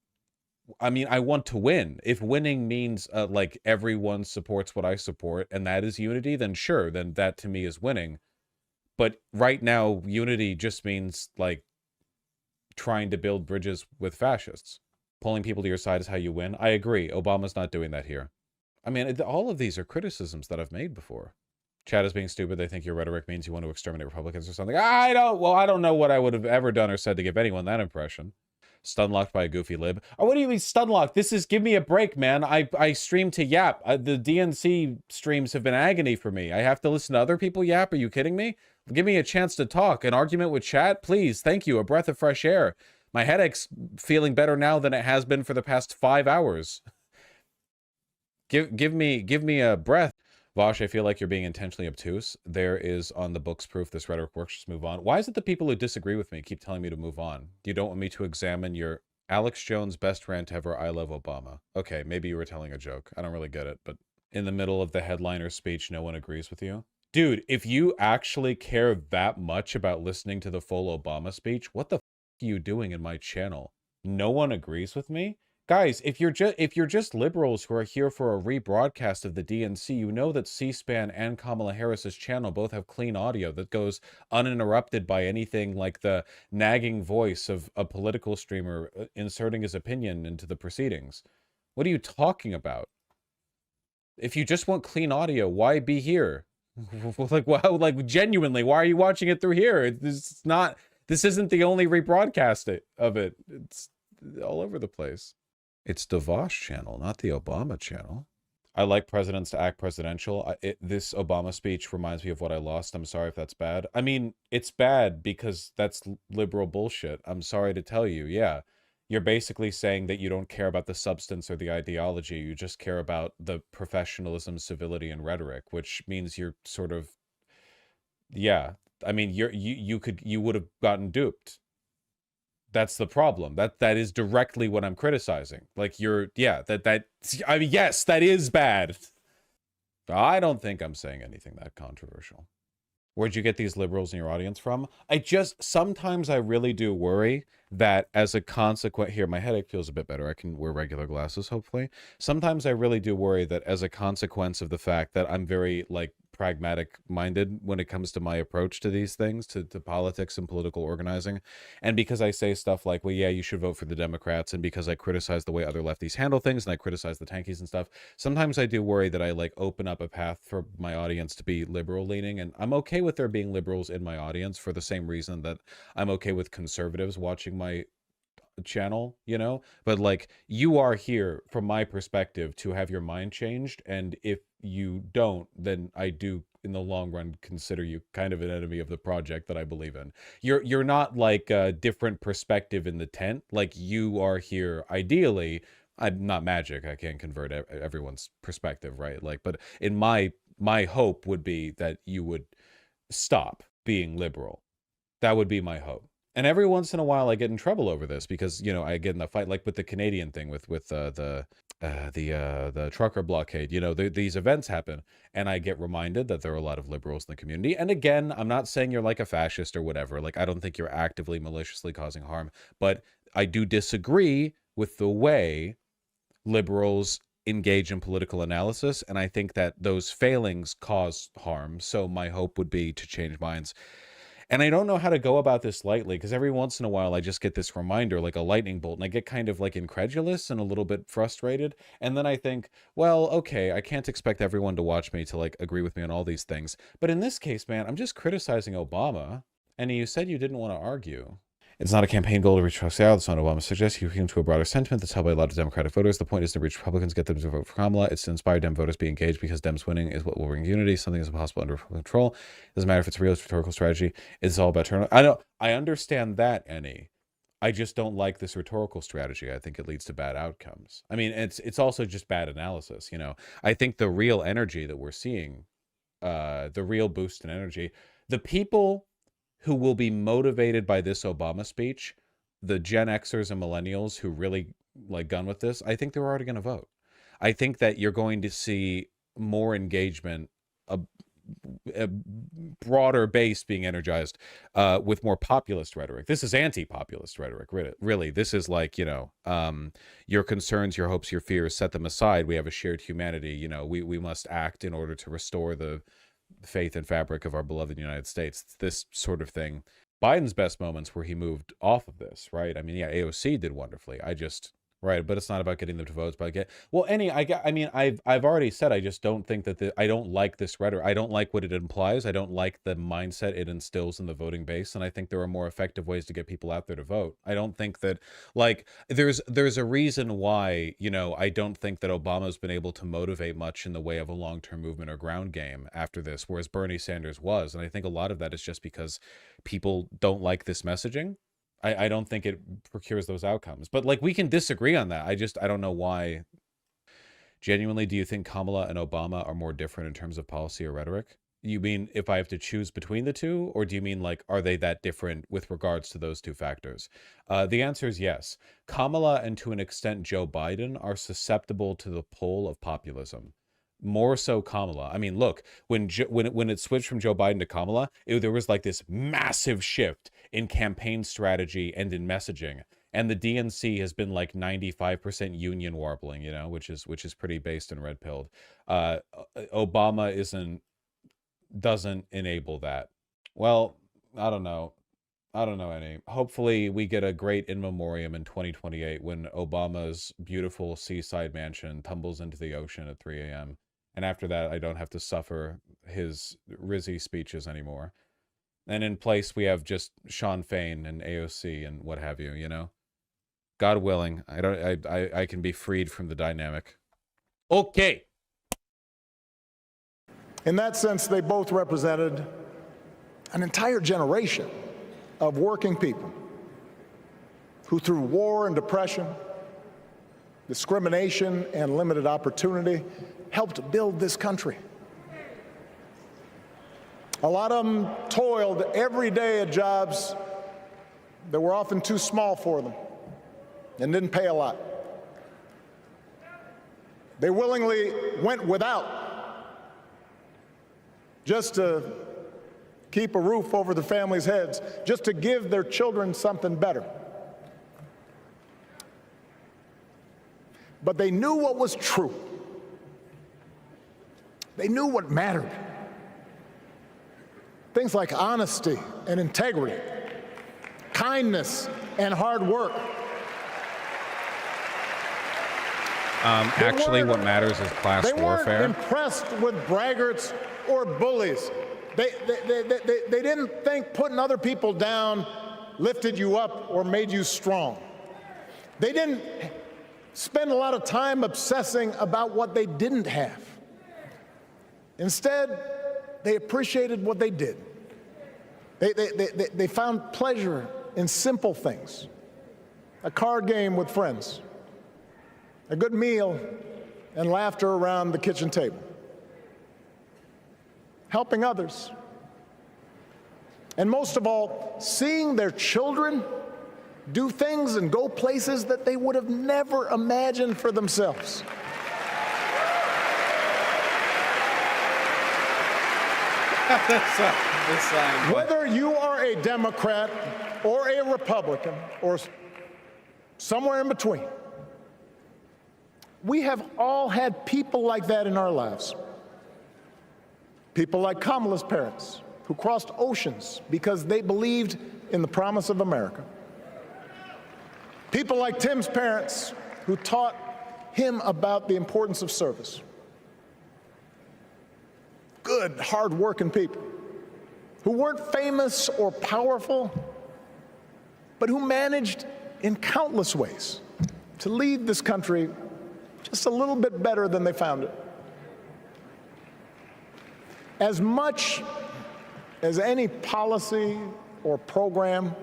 [SPEAKER 2] I mean, I want to win. If winning means like everyone supports what I support and that is unity, then sure, then that to me is winning. But right now, unity just means, like, trying to build bridges with fascists. Pulling people to your side is how you win. I agree. Obama's not doing that here. I mean, all of these are criticisms that I've made before. Chad is being stupid. They think your rhetoric means you want to exterminate Republicans or something. I don't know what I would have ever done or said to give anyone that impression. Stunlocked by a goofy lib. Oh, what do you mean stunlocked? This is, give me a break, man. I stream to Yap. The DNC streams have been agony for me. I have to listen to other people yap. Are you kidding me? Give me a chance to talk. An argument with chat, please. Thank you. A breath of fresh air. My headache's feeling better now than it has been for the past 5 hours. Give me a breath. Vosh, I feel like you're being intentionally obtuse. There is on the books proof this rhetoric works. Just move on. Why is it the people who disagree with me keep telling me to move on? You don't want me to examine your Alex Jones best rant ever. I love Obama. Okay, maybe you were telling a joke. I don't really get it, but in the middle of the headliner speech, no one agrees with you. Dude, if you actually care that much about listening to the full Obama speech, what the f are you doing in my channel? No one agrees with me? Guys, if you're just liberals who are here for a rebroadcast of the DNC, you know that C-SPAN and Kamala Harris's channel both have clean audio that goes uninterrupted by anything like the nagging voice of a political streamer inserting his opinion into the proceedings. What are you talking about? If you just want clean audio, why be here? Like, wow, like genuinely, why are you watching it through here? This isn't the only rebroadcast of it. It's all over the place. It's the Vosh channel, not the Obama channel. I like presidents to act presidential. This Obama speech reminds me of what I lost. I'm sorry if that's bad. I mean, it's bad because that's liberal bullshit. I'm sorry to tell you, yeah. You're basically saying that you don't care about the substance or the ideology. You just care about the professionalism, civility, and rhetoric, which means you're sort of, yeah. I mean, you would have gotten duped. That's the problem. That is directly what I'm criticizing. Like I mean, yes, that is bad. I don't think I'm saying anything that controversial. Where'd you get these liberals in your audience from? Sometimes I really do worry that as a consequence, here, my headache feels a bit better. I can wear regular glasses, hopefully. Sometimes I really do worry that as a consequence of the fact that I'm very, like, pragmatic minded when it comes to my approach to these things, to politics and political organizing. And because I say stuff like, well, yeah, you should vote for the Democrats. And because I criticize the way other lefties handle things and I criticize the tankies and stuff, sometimes I do worry that I like open up a path for my audience to be liberal leaning. And I'm okay with there being liberals in my audience for the same reason that I'm okay with conservatives watching my channel, you know. But like, you are here from my perspective to have your mind changed, and if you don't, then I do in the long run consider you kind of an enemy of the project that I believe in. You're not like a different perspective in the tent. Like, you are here ideally. I'm not magic, I can't convert everyone's perspective, right? Like, but in my hope would be that you would stop being liberal. That would be my hope. And every once in a while I get in trouble over this because, you know, I get in a fight, like with the Canadian thing with the trucker blockade. You know, these events happen, and I get reminded that there are a lot of liberals in the community. And again, I'm not saying you're like a fascist or whatever. Like, I don't think you're actively maliciously causing harm, but I do disagree with the way liberals engage in political analysis, and I think that those failings cause harm. So my hope would be to change minds. And I don't know how to go about this lightly, because every once in a while I just get this reminder, like a lightning bolt, and I get kind of like incredulous and a little bit frustrated. And then I think, well, okay, I can't expect everyone to watch me to like agree with me on all these things. But in this case, man, I'm just criticizing Obama. And you said you didn't want to argue. It's not a campaign goal to reach Trump out. It's not Obama suggests you came to a broader sentiment that's held by a lot of Democratic voters. The point is to reach Republicans, get them to vote for Kamala. It's to inspire Dem voters to be engaged, because Dems winning is what will bring unity. Something is impossible under control. It doesn't matter if it's a real rhetorical strategy. It's all about turnout. I know. I understand that, Annie. I just don't like this rhetorical strategy. I think it leads to bad outcomes. I mean, it's also just bad analysis. You know, I think the real energy that we're seeing, the real boost in energy, the people who will be motivated by this Obama speech, the Gen Xers and millennials who really like gun with this, I think they're already going to vote. I think that you're going to see more engagement, a broader base being energized with more populist rhetoric. This is anti-populist rhetoric, really. This is like, you know, your concerns, your hopes, your fears, set them aside. We have a shared humanity. You know, we must act in order to restore the faith and fabric of our beloved United States. It's this sort of thing. Biden's best moments where he moved off of this, right? I mean, yeah, AOC did wonderfully. Right, but it's not about getting them to vote. But I've already said I just don't think that I don't like this rhetoric. I don't like what it implies. I don't like the mindset it instills in the voting base. And I think there are more effective ways to get people out there to vote. I don't think that, like, there's a reason why, you know, I don't think that Obama's been able to motivate much in the way of a long-term movement or ground game after this, whereas Bernie Sanders was. And I think a lot of that is just because people don't like this messaging. I don't think it procures those outcomes. But like, we can disagree on that. I don't know why. Genuinely, do you think Kamala and Obama are more different in terms of policy or rhetoric? You mean if I have to choose between the two? Or do you mean like, are they that different with regards to those two factors? The answer is yes. Kamala and to an extent Joe Biden are susceptible to the pull of populism. More so Kamala. I mean, look, when it switched from Joe Biden to Kamala, there was like this massive shift in campaign strategy and in messaging. And the DNC has been like 95% union warbling, you know, which is pretty based and red pilled. Obama doesn't enable that. Well, I don't know any. Hopefully we get a great in memoriam in 2028 when Obama's beautiful seaside mansion tumbles into the ocean at 3 a.m. And after that, I don't have to suffer his Rizzy speeches anymore. And in place, we have just Sean Fain and AOC and what have you, you know? God willing, I can be freed from the dynamic. Okay.
[SPEAKER 3] In that sense, they both represented an entire generation of working people who, through war and depression, discrimination and limited opportunity, helped build this country. A lot of them toiled every day at jobs that were often too small for them and didn't pay a lot. They willingly went without just to keep a roof over their families' heads, just to give their children something better. But they knew what was true. They knew what mattered. Things like honesty and integrity, kindness and hard work.
[SPEAKER 2] Actually, what matters is class
[SPEAKER 3] They
[SPEAKER 2] warfare.
[SPEAKER 3] weren't impressed with braggarts or bullies. They didn't think putting other people down lifted you up or made you strong. They didn't spend a lot of time obsessing about what they didn't have. Instead, they appreciated what they did. They found pleasure in simple things. A card game with friends, a good meal, and laughter around the kitchen table. Helping others. And most of all, seeing their children do things and go places that they would have never imagined for themselves. Whether you are a Democrat or a Republican or somewhere in between, we have all had people like that in our lives. People like Kamala's parents, who crossed oceans because they believed in the promise of America. People like Tim's parents, who taught him about the importance of service. Good, hard-working people who weren't famous or powerful, but who managed in countless ways to leave this country just a little bit better than they found it. As much as any policy or program,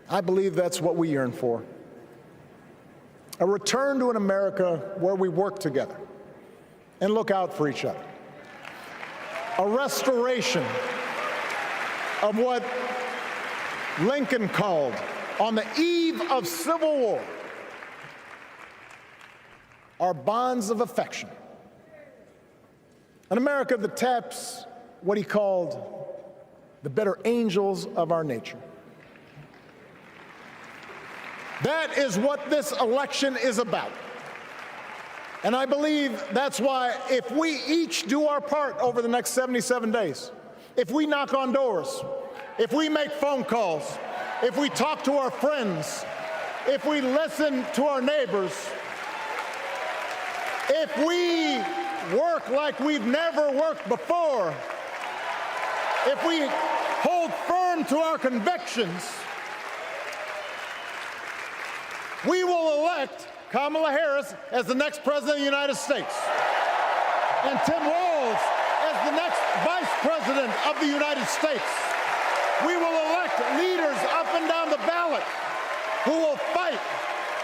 [SPEAKER 3] I believe that's what we yearn for. A return to an America where we work together and look out for each other. A restoration of what Lincoln called, on the eve of Civil War, our bonds of affection. An America that taps what he called the better angels of our nature. That is what this election is about. And I believe that's why, if we each do our part over the next 77 days, if we knock on doors, if we make phone calls, if we talk to our friends, if we listen to our neighbors, if we work like we've never worked before, if we hold firm to our convictions, we will elect Kamala Harris as the next President of the United States, and Tim Walz as the next Vice President of the United States. We will elect leaders up and down the ballot who will fight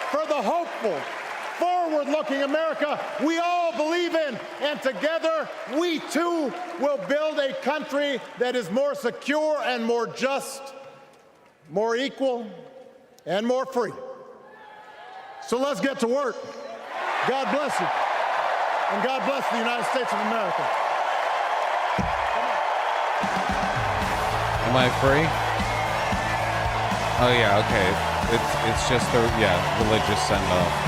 [SPEAKER 3] for the hopeful, forward-looking America we all believe in, and together we too will build a country that is more secure and more just, more equal, and more free. So let's get to work. God bless you. And God bless the United States of America.
[SPEAKER 2] Am I free? Oh yeah, okay. It's just a religious send-off.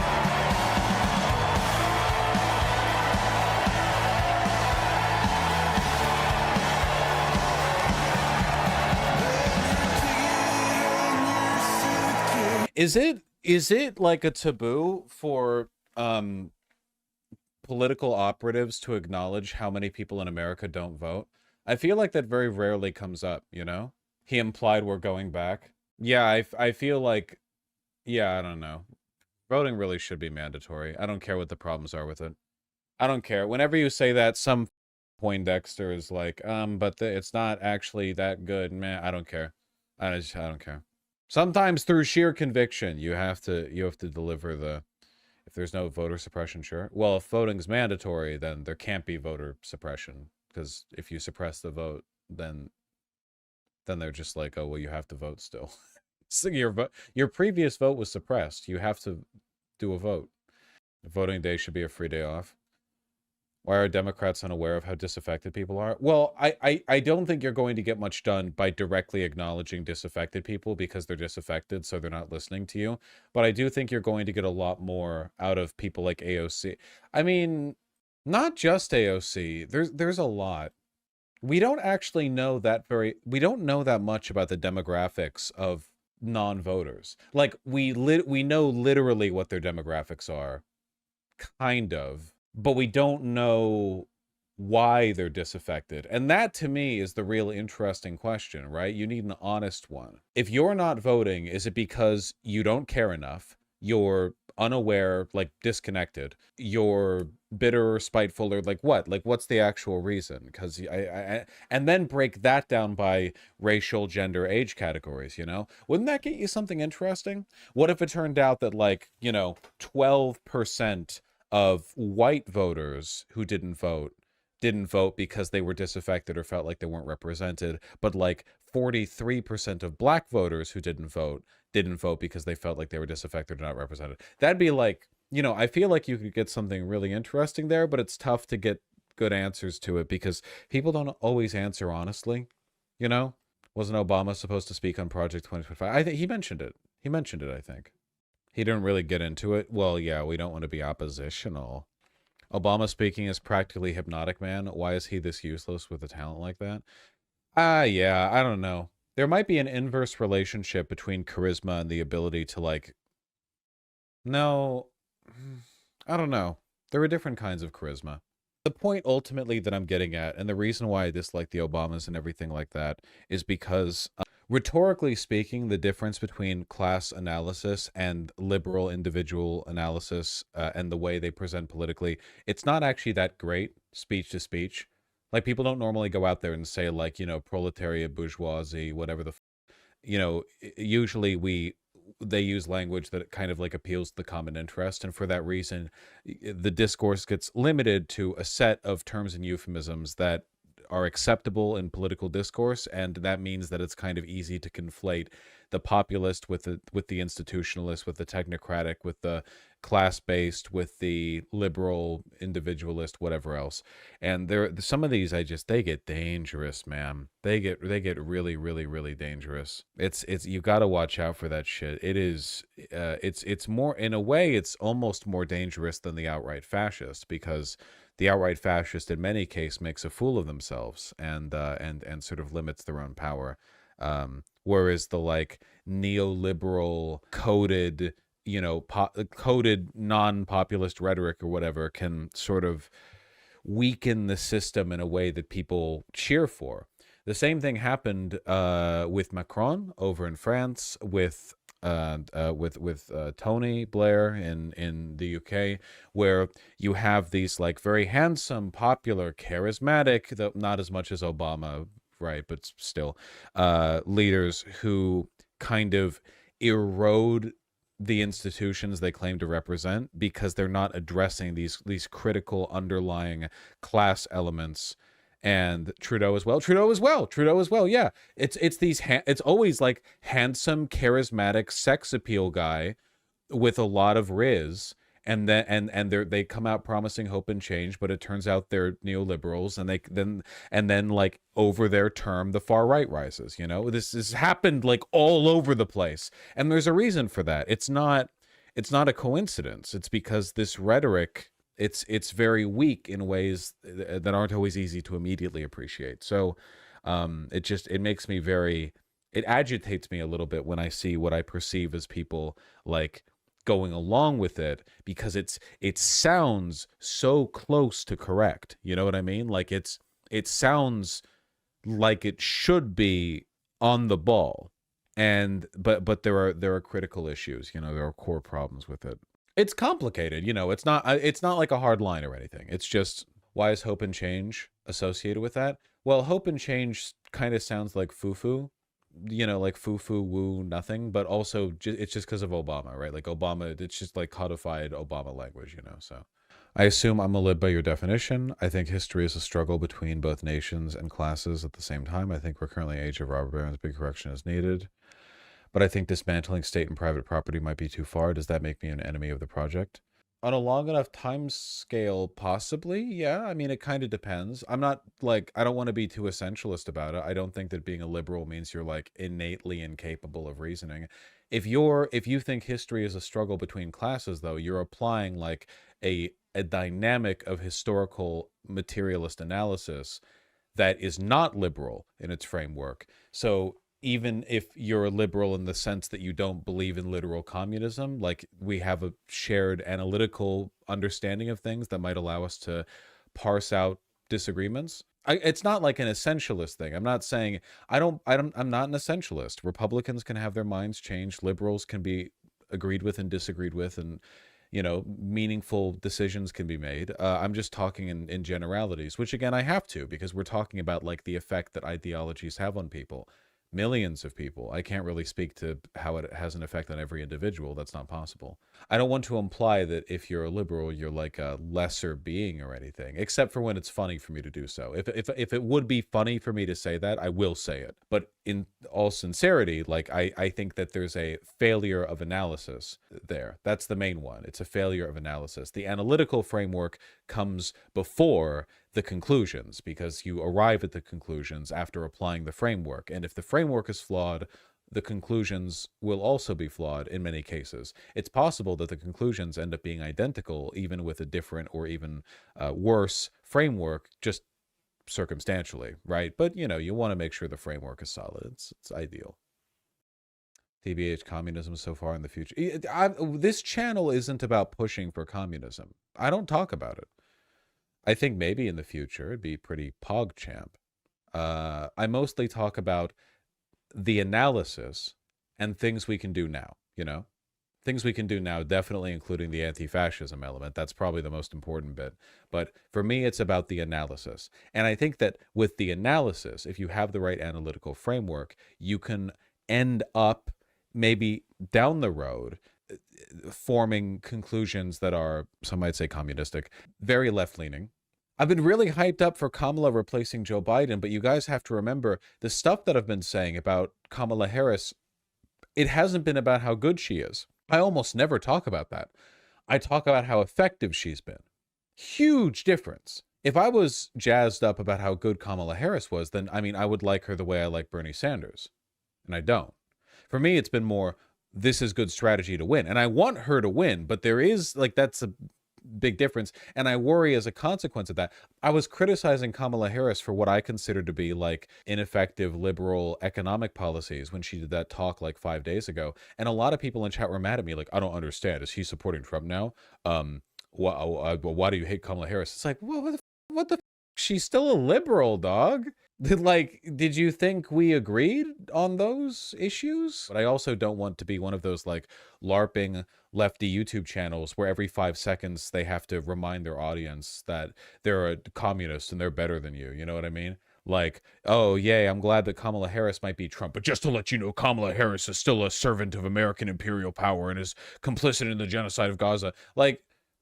[SPEAKER 2] Is it like a taboo for political operatives to acknowledge how many people in America don't vote? I feel like that very rarely comes up, you know? He implied we're going back. Yeah, I feel like, yeah, I don't know. Voting really should be mandatory. I don't care what the problems are with it. I don't care. Whenever you say that, some Poindexter is like, but it's not actually that good. Man, I don't care. I don't care. Sometimes through sheer conviction, you have to deliver the, if there's no voter suppression, sure. Well, if voting's mandatory, then there can't be voter suppression, because if you suppress the vote, then they're just like, oh, well, you have to vote still. So your previous vote was suppressed. You have to do a vote. Voting day should be a free day off. Why are Democrats unaware of how disaffected people are? Well, I don't think you're going to get much done by directly acknowledging disaffected people because they're disaffected, so they're not listening to you. But I do think you're going to get a lot more out of people like AOC. I mean, not just AOC. There's a lot. We don't actually know we don't know that much about the demographics of non-voters. Like we know literally what their demographics are, kind of, but we don't know why they're disaffected. And that to me is the real interesting question, right? You need an honest one. If you're not voting, is it because you don't care enough? You're unaware, like disconnected, you're bitter or spiteful, or like what? Like what's the actual reason? Because and then break that down by racial, gender, age categories, you know? Wouldn't that get you something interesting? What if it turned out that, like, you know, 12% of white voters who didn't vote because they were disaffected or felt like they weren't represented, but like 43% of black voters who didn't vote because they felt like they were disaffected or not represented? That'd be like, you know, I feel like you could get something really interesting there, but it's tough to get good answers to it because people don't always answer honestly, you know? Wasn't Obama supposed to speak on Project 2025? I think he mentioned it. I think. He didn't really get into it. Well, yeah, we don't want to be oppositional. Obama speaking is practically hypnotic, man. Why is he this useless with a talent like that? Yeah, I don't know. There might be an inverse relationship between charisma and the ability to, like... No, I don't know. There are different kinds of charisma. The point ultimately that I'm getting at, and the reason why I dislike the Obamas and everything like that, is because... rhetorically speaking, the difference between class analysis and liberal individual analysis and the way they present politically, it's not actually that great speech to speech. Like, people don't normally go out there and say, like, you know, proletariat, bourgeoisie, whatever the, you know, usually they use language that kind of like appeals to the common interest. And for that reason, the discourse gets limited to a set of terms and euphemisms that are acceptable in political discourse, and that means that it's kind of easy to conflate the populist with the institutionalist, with the technocratic, with the class-based, with the liberal individualist, whatever else. And some of these, they get dangerous, man. They get really, really, really dangerous. It's you got to watch out for that shit. It is it's more, in a way, it's almost more dangerous than the outright fascist, because the outright fascist in many cases makes a fool of themselves and sort of limits their own power. Whereas the, like, neoliberal coded, you know, coded non-populist rhetoric or whatever can sort of weaken the system in a way that people cheer for. The same thing happened with Macron over in France, with Tony Blair in the UK, where you have these, like, very handsome, popular, charismatic, though not as much as Obama, right, but still, leaders who kind of erode the institutions they claim to represent because they're not addressing these critical underlying class elements. And Trudeau as well. Yeah, it's always like handsome, charismatic, sex appeal guy with a lot of riz, and then and they come out promising hope and change, but it turns out they're neoliberals, and then like over their term the far right rises. You know, this has happened like all over the place, and there's a reason for that. It's not a coincidence. It's because this rhetoric, it's very weak in ways that aren't always easy to immediately appreciate. So it makes me it agitates me a little bit when I see what I perceive as people, like, going along with it, because it sounds so close to correct. You know what I mean? Like, it sounds like it should be on the ball, but there are critical issues. You know, there are core problems with it. It's complicated, you know. It's not like a hard line or anything. It's just, why is hope and change associated with that? Well, hope and change kind of sounds like foo-foo, you know, like foo-foo, woo, nothing, but also it's just because of Obama, right? Like Obama, it's just like codified Obama language, you know. So I assume I'm a lib by your definition. I think history is a struggle between both nations and classes at the same time. I think we're currently in the age of robber barons. Big correction is needed. But I think dismantling state and private property might be too far. Does that make me an enemy of the project? On a long enough time scale, possibly. Yeah, I mean, it kind of depends. I'm not like, I don't want to be too essentialist about it. I don't think that being a liberal means you're like innately incapable of reasoning. If you think history is a struggle between classes, though, you're applying like a dynamic of historical materialist analysis that is not liberal in its framework. So even if you're a liberal in the sense that you don't believe in literal communism, like we have a shared analytical understanding of things that might allow us to parse out disagreements. It's not like an essentialist thing. I'm not saying I'm not an essentialist. Republicans can have their minds changed. Liberals can be agreed with and disagreed with, and meaningful decisions can be made. I'm just talking in generalities, which again, I have to, because we're talking about like the effect that ideologies have on people. Millions of people. I can't really speak to how it has an effect on every individual. That's not possible. I don't want to imply that if you're a liberal, you're like a lesser being or anything, except for when it's funny for me to do so. If it would be funny for me to say that, I will say it. But in all sincerity, like I think that there's a failure of analysis there. That's the main one. It's a failure of analysis. The analytical framework comes before the conclusions, because you arrive at the conclusions after applying the framework. And if the framework is flawed, the conclusions will also be flawed in many cases. It's possible that the conclusions end up being identical, even with a different or even worse framework, just circumstantially, right? But, you want to make sure the framework is solid. It's ideal. TBH, communism so far in the future. This channel isn't about pushing for communism. I don't talk about it. I think maybe in the future it'd be pretty PogChamp. I mostly talk about the analysis and things we can do now, Things we can do now, definitely including the anti-fascism element. That's probably the most important bit. But for me, it's about the analysis. And I think that with the analysis, if you have the right analytical framework, you can end up maybe down the road forming conclusions that are, some might say communistic, very left-leaning. I've been really hyped up for Kamala replacing Joe Biden, but you guys have to remember the stuff that I've been saying about Kamala Harris, it hasn't been about how good she is. I almost never talk about that. I talk about how effective she's been. Huge difference. If I was jazzed up about how good Kamala Harris was, then, I would like her the way I like Bernie Sanders. And I don't. For me, it's been more, this is good strategy to win. And I want her to win, but there is, that's a big difference. And I worry as a consequence of that. I was criticizing Kamala Harris for what I consider to be ineffective liberal economic policies when she did that talk 5 days ago. And a lot of people in chat were mad at me, I don't understand. Is he supporting Trump now? Why do you hate Kamala Harris? It's what the she's still a liberal, dog. Did you think we agreed on those issues? But I also don't want to be one of those LARPing lefty YouTube channels where every 5 seconds they have to remind their audience that they're a communist and they're better than you. You know what I mean? Oh, yay, I'm glad that Kamala Harris might be Trump, but just to let you know, Kamala Harris is still a servant of American imperial power and is complicit in the genocide of Gaza.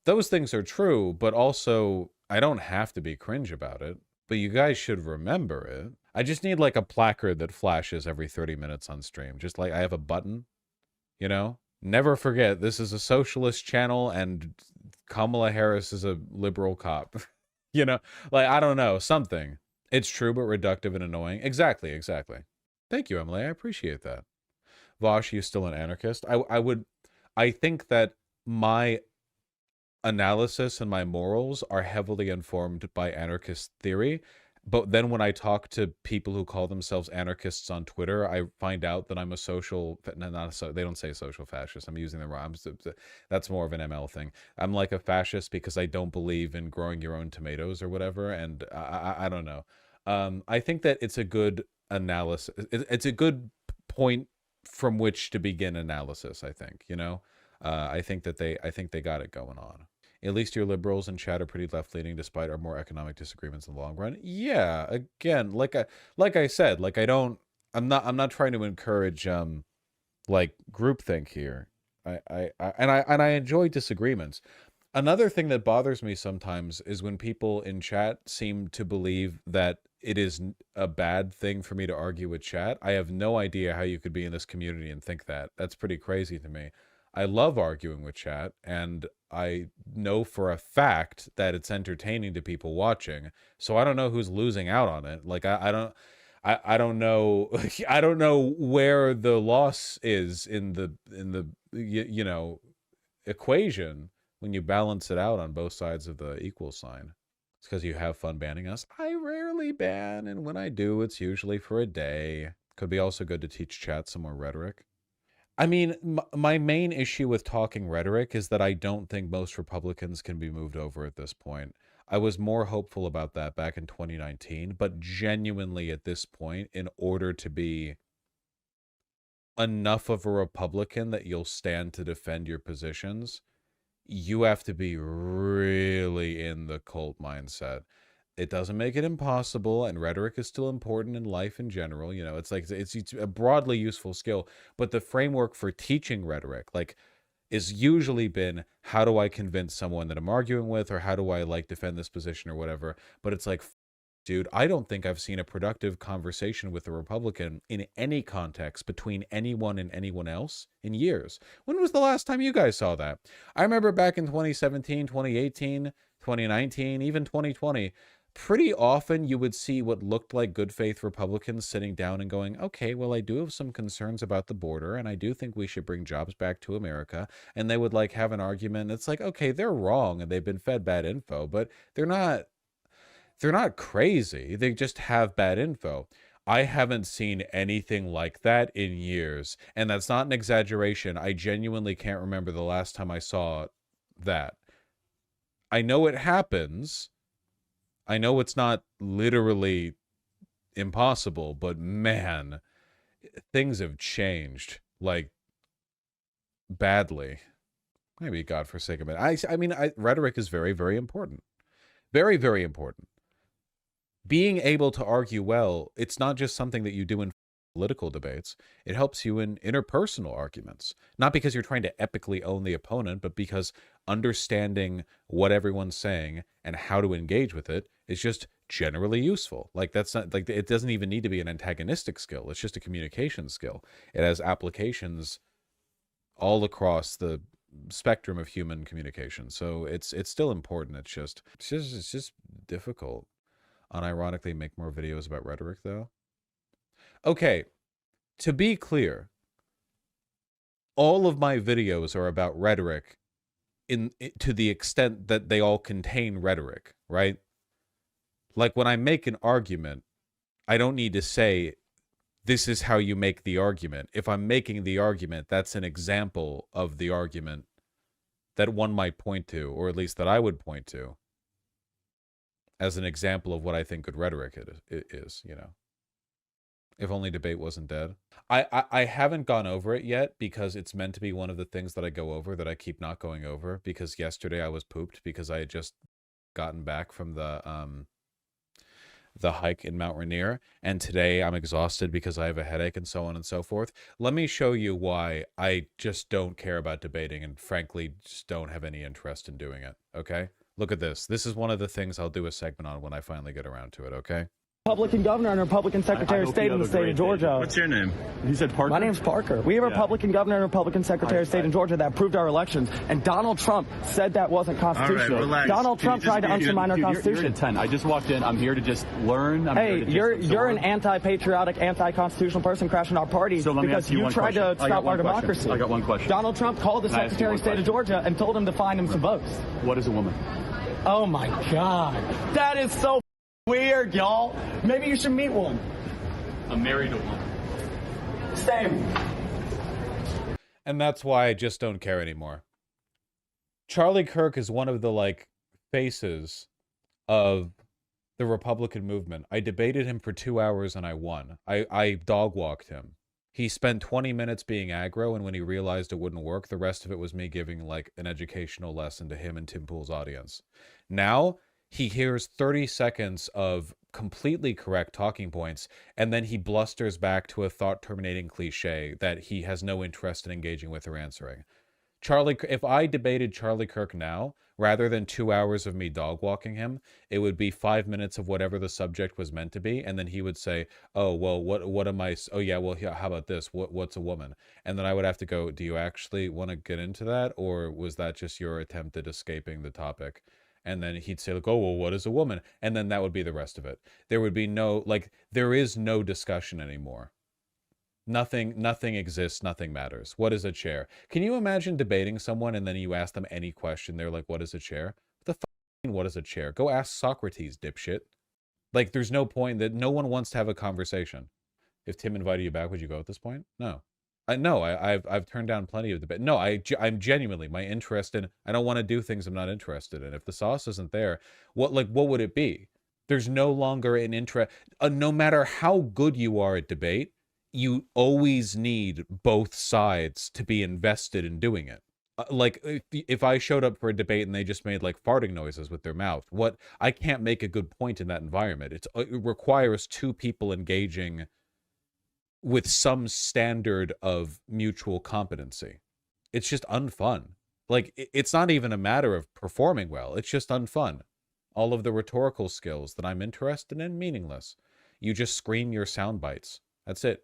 [SPEAKER 2] Those things are true, but also I don't have to be cringe about it. But you guys should remember it. I just need a placard that flashes every 30 minutes on stream. Just I have a button, Never forget, this is a socialist channel and Kamala Harris is a liberal cop. I don't know, something. It's true, but reductive and annoying. Exactly. Thank you, Emily. I appreciate that. Vosh, you still an anarchist? I think that my analysis and my morals are heavily informed by anarchist theory, but then when I talk to people who call themselves anarchists on Twitter, I find out that I'm a social, they don't say social fascist, I'm using the wrong, that's more of an ML thing. I'm a fascist because I don't believe in growing your own tomatoes or whatever, and I don't know. I think that it's a good analysis, it's a good point from which to begin analysis, I think, I think they got it going on. At least your liberals in chat are pretty left-leaning despite our more economic disagreements in the long run. Yeah, again, like I said, I'm not trying to encourage groupthink here. I enjoy disagreements. Another thing that bothers me sometimes is when people in chat seem to believe that it is a bad thing for me to argue with chat. I have no idea how you could be in this community and think that. That's pretty crazy to me. I love arguing with chat, and I know for a fact that it's entertaining to people watching. So I don't know who's losing out on it. Like I don't I don't know I don't know where the loss is in the you know, equation when you balance it out on both sides of the equal sign. It's because you have fun banning us. I rarely ban, and when I do, it's usually for a day. Could be also good to teach chat some more rhetoric. I mean, my main issue with talking rhetoric is that I don't think most Republicans can be moved over at this point. I was more hopeful about that back in 2019, but genuinely at this point, in order to be enough of a Republican that you'll stand to defend your positions, you have to be really in the cult mindset. It doesn't make it impossible, and rhetoric is still important in life in general. You know, it's like it's a broadly useful skill, but the framework for teaching rhetoric, like, is usually been, how do I convince someone that I'm arguing with, or how do I like defend this position or whatever. But it's like, dude, I don't think I've seen a productive conversation with a Republican in any context between anyone and anyone else in years. When was the last time you guys saw that? I remember back in 2017, 2018, 2019, even 2020, pretty often you would see what looked like good faith Republicans sitting down and going, okay, well, I do have some concerns about the border, and I do think we should bring jobs back to America. And they would like have an argument. It's like, okay, they're wrong and they've been fed bad info, but they're not crazy. They just have bad info. I haven't seen anything like that in years. And that's not an exaggeration. I genuinely can't remember the last time I saw that. I know it happens. I know it's not literally impossible, but man, things have changed, like, badly. Maybe godforsaken. I mean, rhetoric is very, very important. Very, very important. Being able to argue well, it's not just something that you do in political debates. It helps you in interpersonal arguments. Not because you're trying to epically own the opponent, but because understanding what everyone's saying and how to engage with it is just generally useful. Like, that's not, like, it doesn't even need to be an antagonistic skill. It's just a communication skill. It has applications all across the spectrum of human communication. So it's still important. It's just difficult. Unironically, make more videos about rhetoric, though. Okay, to be clear, all of my videos are about rhetoric to the extent that they all contain rhetoric, right? Like, when I make an argument, I don't need to say, this is how you make the argument. If I'm making the argument, that's an example of the argument that one might point to, or at least that I would point to, as an example of what I think good rhetoric it is, you know. If only debate wasn't dead. I haven't gone over it yet because it's meant to be one of the things that I go over that I keep not going over, because yesterday I was pooped because I had just gotten back from the hike in Mount Rainier, and today I'm exhausted because I have a headache and so on and so forth. Let me show you why I just don't care about debating and frankly just don't have any interest in doing it, okay? Look at this. This is one of the things I'll do a segment on when I finally get around to it, okay?
[SPEAKER 4] Republican governor and Republican Secretary of State in the state of Georgia.
[SPEAKER 5] What's your name? He said Parker?
[SPEAKER 4] My name's Parker. We have a Republican governor and Republican Secretary of State in Georgia that approved our elections, and Donald Trump said that wasn't constitutional.
[SPEAKER 5] All right, relax.
[SPEAKER 4] Donald Trump tried to undermine our Constitution.
[SPEAKER 5] You're at 10. I just walked in. I'm here to just learn.
[SPEAKER 4] Hey, you're an anti-patriotic, anti-constitutional person crashing our party
[SPEAKER 5] so
[SPEAKER 4] because you tried to stop our democracy.
[SPEAKER 5] I got one question.
[SPEAKER 4] Donald Trump called the Secretary of State of Georgia and told him to find him some votes.
[SPEAKER 5] What is a woman?
[SPEAKER 4] Oh, my God. That is so weird, y'all. Maybe you should meet one.
[SPEAKER 5] I'm married to one.
[SPEAKER 4] Same.
[SPEAKER 2] And that's why I just don't care anymore. Charlie Kirk is one of the, like, faces of the Republican movement. I debated him for 2 hours and I won. I dog-walked him. He spent 20 minutes being aggro, and when he realized it wouldn't work, the rest of it was me giving, like, an educational lesson to him and Tim Pool's audience. Now, he hears 30 seconds of completely correct talking points, and then he blusters back to a thought-terminating cliche that he has no interest in engaging with or answering. If I debated Charlie Kirk now, rather than 2 hours of me dog walking him, it would be 5 minutes of whatever the subject was meant to be, and then he would say, "Oh, well, what am I? Oh, yeah, well, how about this? What's a woman?" And then I would have to go, "Do you actually want to get into that, or was that just your attempt at escaping the topic?" And then he'd say, like, "Oh, well, what is a woman?" And then that would be the rest of it. There would be no, like, there is no discussion anymore. Nothing exists, nothing matters. What is a chair? Can you imagine debating someone and then you ask them any question, they're like, "What is a chair?" What the fuck do you mean, what is a chair? Go ask Socrates, dipshit. Like, there's no point, that no one wants to have a conversation. If Tim invited you back, would you go at this point? No. I've turned down plenty of debate. No, I'm genuinely, my interest in, I don't want to do things I'm not interested in. If the sauce isn't there, what would it be? There's no longer an interest. No matter how good you are at debate, you always need both sides to be invested in doing it. Like, if I showed up for a debate and they just made like farting noises with their mouth, I can't make a good point in that environment. It requires two people engaging with some standard of mutual competency. It's just unfun. Like, it's not even a matter of performing well. It's just unfun. All of the rhetorical skills that I'm interested in, meaningless. You just scream your sound bites. That's it.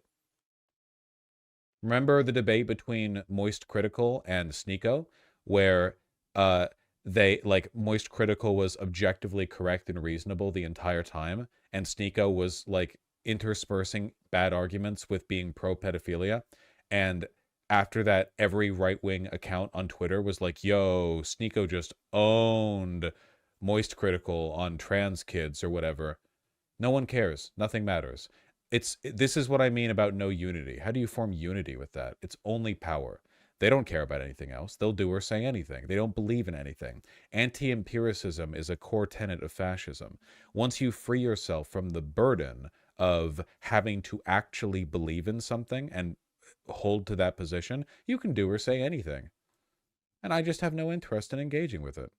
[SPEAKER 2] Remember the debate between Moist Critical and Sneeko, where Moist Critical was objectively correct and reasonable the entire time, and Sneeko was like interspersing bad arguments with being pro-pedophilia. And after that, every right-wing account on Twitter was like, "Yo, Sneeko just owned Moist Critical on trans kids," or whatever. No one cares. Nothing matters. This is what I mean about no unity. How do you form unity with that? It's only power. They don't care about anything else. They'll do or say anything. They don't believe in anything. Anti-empiricism is a core tenet of fascism. Once you free yourself from the burden of having to actually believe in something and hold to that position, you can do or say anything. And I just have no interest in engaging with it.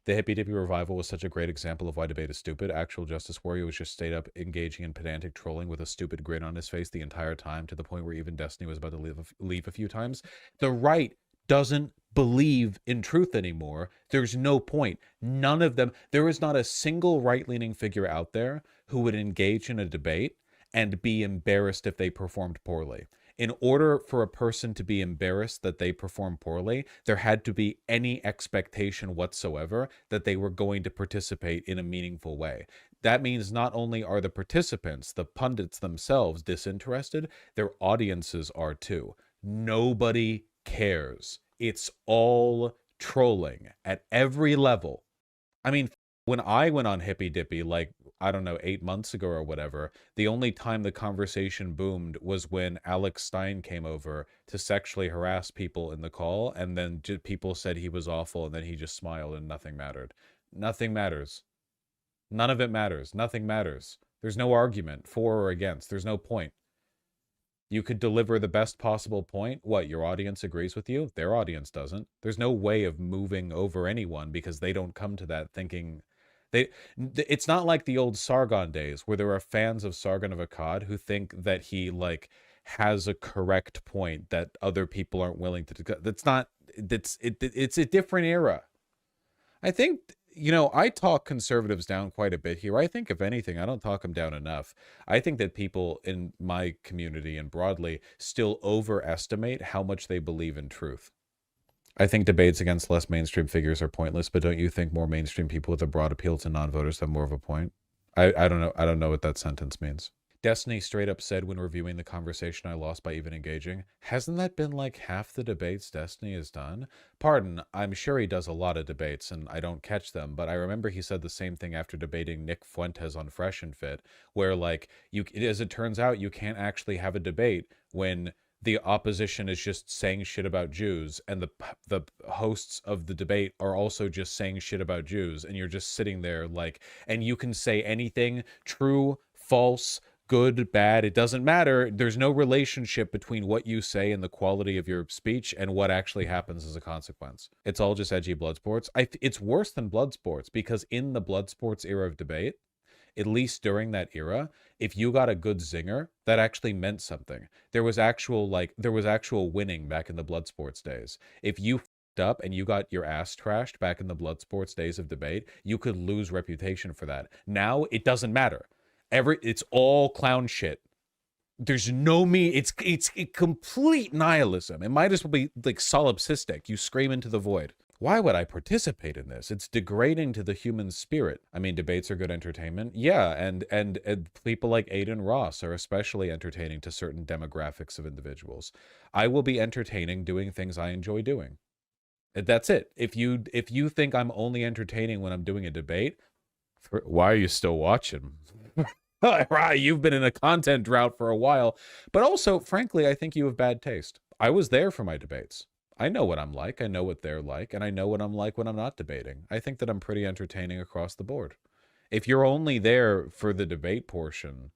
[SPEAKER 2] The Hippy Dippy Revival was such a great example of why debate is stupid. Actual Justice Warrior was just stayed up engaging in pedantic trolling with a stupid grin on his face the entire time, to the point where even Destiny was about to leave a few times. The right doesn't believe in truth anymore. There's no point. None of them. There is not a single right-leaning figure out there who would engage in a debate and be embarrassed if they performed poorly. In order for a person to be embarrassed that they perform poorly, there had to be any expectation whatsoever that they were going to participate in a meaningful way. That means not only are the participants, the pundits themselves, disinterested, their audiences are too. Nobody cares. It's all trolling at every level. I mean, when I went on Hippy Dippy, like, I don't know, 8 months ago or whatever, the only time the conversation boomed was when Alex Stein came over to sexually harass people in the call, and then people said he was awful, and then he just smiled and nothing mattered. Nothing matters. None of it matters. Nothing matters. There's no argument for or against. There's no point. You could deliver the best possible point. What, your audience agrees with you? Their audience doesn't. There's no way of moving over anyone because they don't come to that thinking... It's not like the old Sargon days where there are fans of Sargon of Akkad who think that he like has a correct point that other people aren't willing to discuss. It's a different era. I think, you know, I talk conservatives down quite a bit here. I think if anything, I don't talk them down enough. I think that people in my community and broadly still overestimate how much they believe in truth. I think debates against less mainstream figures are pointless, but don't you think more mainstream people with a broad appeal to non-voters have more of a point? I don't know. I don't know what that sentence means. Destiny straight up said when reviewing the conversation I lost by even engaging, "Hasn't that been like half the debates Destiny has done?" Pardon, I'm sure he does a lot of debates and I don't catch them, but I remember he said the same thing after debating Nick Fuentes on Fresh and Fit, where like, as it turns out, you can't actually have a debate when the opposition is just saying shit about Jews, and the hosts of the debate are also just saying shit about Jews, and you're just sitting there like, and you can say anything, true, false, good, bad, it doesn't matter. There's no relationship between what you say and the quality of your speech and what actually happens as a consequence. It's all just edgy blood sports. It's worse than blood sports, because in the blood sports era of debate, at least during that era, if you got a good zinger, that actually meant something. There was actual winning back in the blood sports days. If you fucked up and you got your ass trashed back in the blood sports days of debate, you could lose reputation for that. Now it doesn't matter. It's all clown shit. There's no it's complete nihilism. It might as well be like solipsistic. You scream into the void. Why would I participate in this? It's degrading to the human spirit. I mean, debates are good entertainment. Yeah, and people like Aiden Ross are especially entertaining to certain demographics of individuals. I will be entertaining doing things I enjoy doing. That's it. If you think I'm only entertaining when I'm doing a debate, why are you still watching? Right, you've been in a content drought for a while. But also, frankly, I think you have bad taste. I was there for my debates. I know what I'm like, I know what they're like, and I know what I'm like when I'm not debating. I think that I'm pretty entertaining across the board. If you're only there for the debate portion,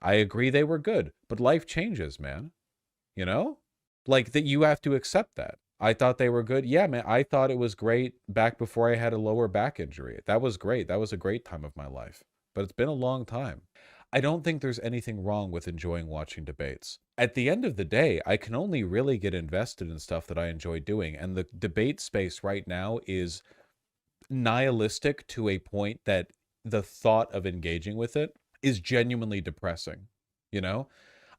[SPEAKER 2] I agree they were good, but life changes, man. You know? Like, that you have to accept that. I thought they were good. Yeah, man, I thought it was great back before I had a lower back injury. That was great. That was a great time of my life. But it's been a long time. I don't think there's anything wrong with enjoying watching debates. At the end of the day, I can only really get invested in stuff that I enjoy doing. And the debate space right now is nihilistic to a point that the thought of engaging with it is genuinely depressing. You know?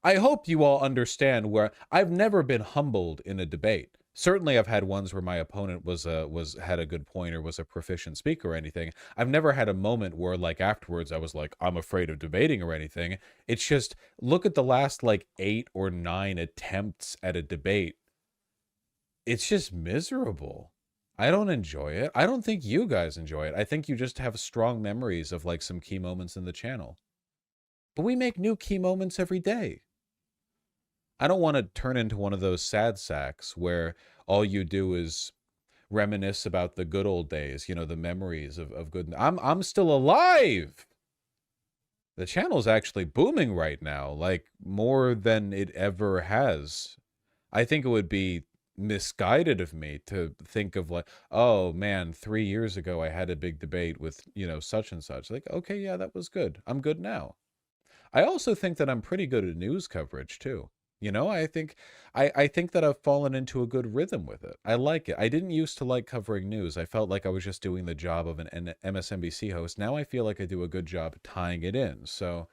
[SPEAKER 2] I hope you all understand where I've never been humbled in a debate. Certainly I've had ones where my opponent had a good point or was a proficient speaker or anything. I've never had a moment where, like, afterwards I was like, I'm afraid of debating or anything. It's just, look at the last like 8 or 9 attempts at a debate. It's just miserable. I don't enjoy it. I don't think you guys enjoy it. I think you just have strong memories of like some key moments in the channel. But we make new key moments every day. I don't want to turn into one of those sad sacks where all you do is reminisce about the good old days, you know, the memories of good. I'm still alive. The channel's actually booming right now, like more than it ever has. I think it would be misguided of me to think of like, oh man, 3 years ago I had a big debate with, you know, such and such. Like, okay, yeah, that was good. I'm good now. I also think that I'm pretty good at news coverage too. You know, I think that I've fallen into a good rhythm with it. I like it. I didn't used to like covering news. I felt like I was just doing the job of an MSNBC host. Now I feel like I do a good job tying it in. So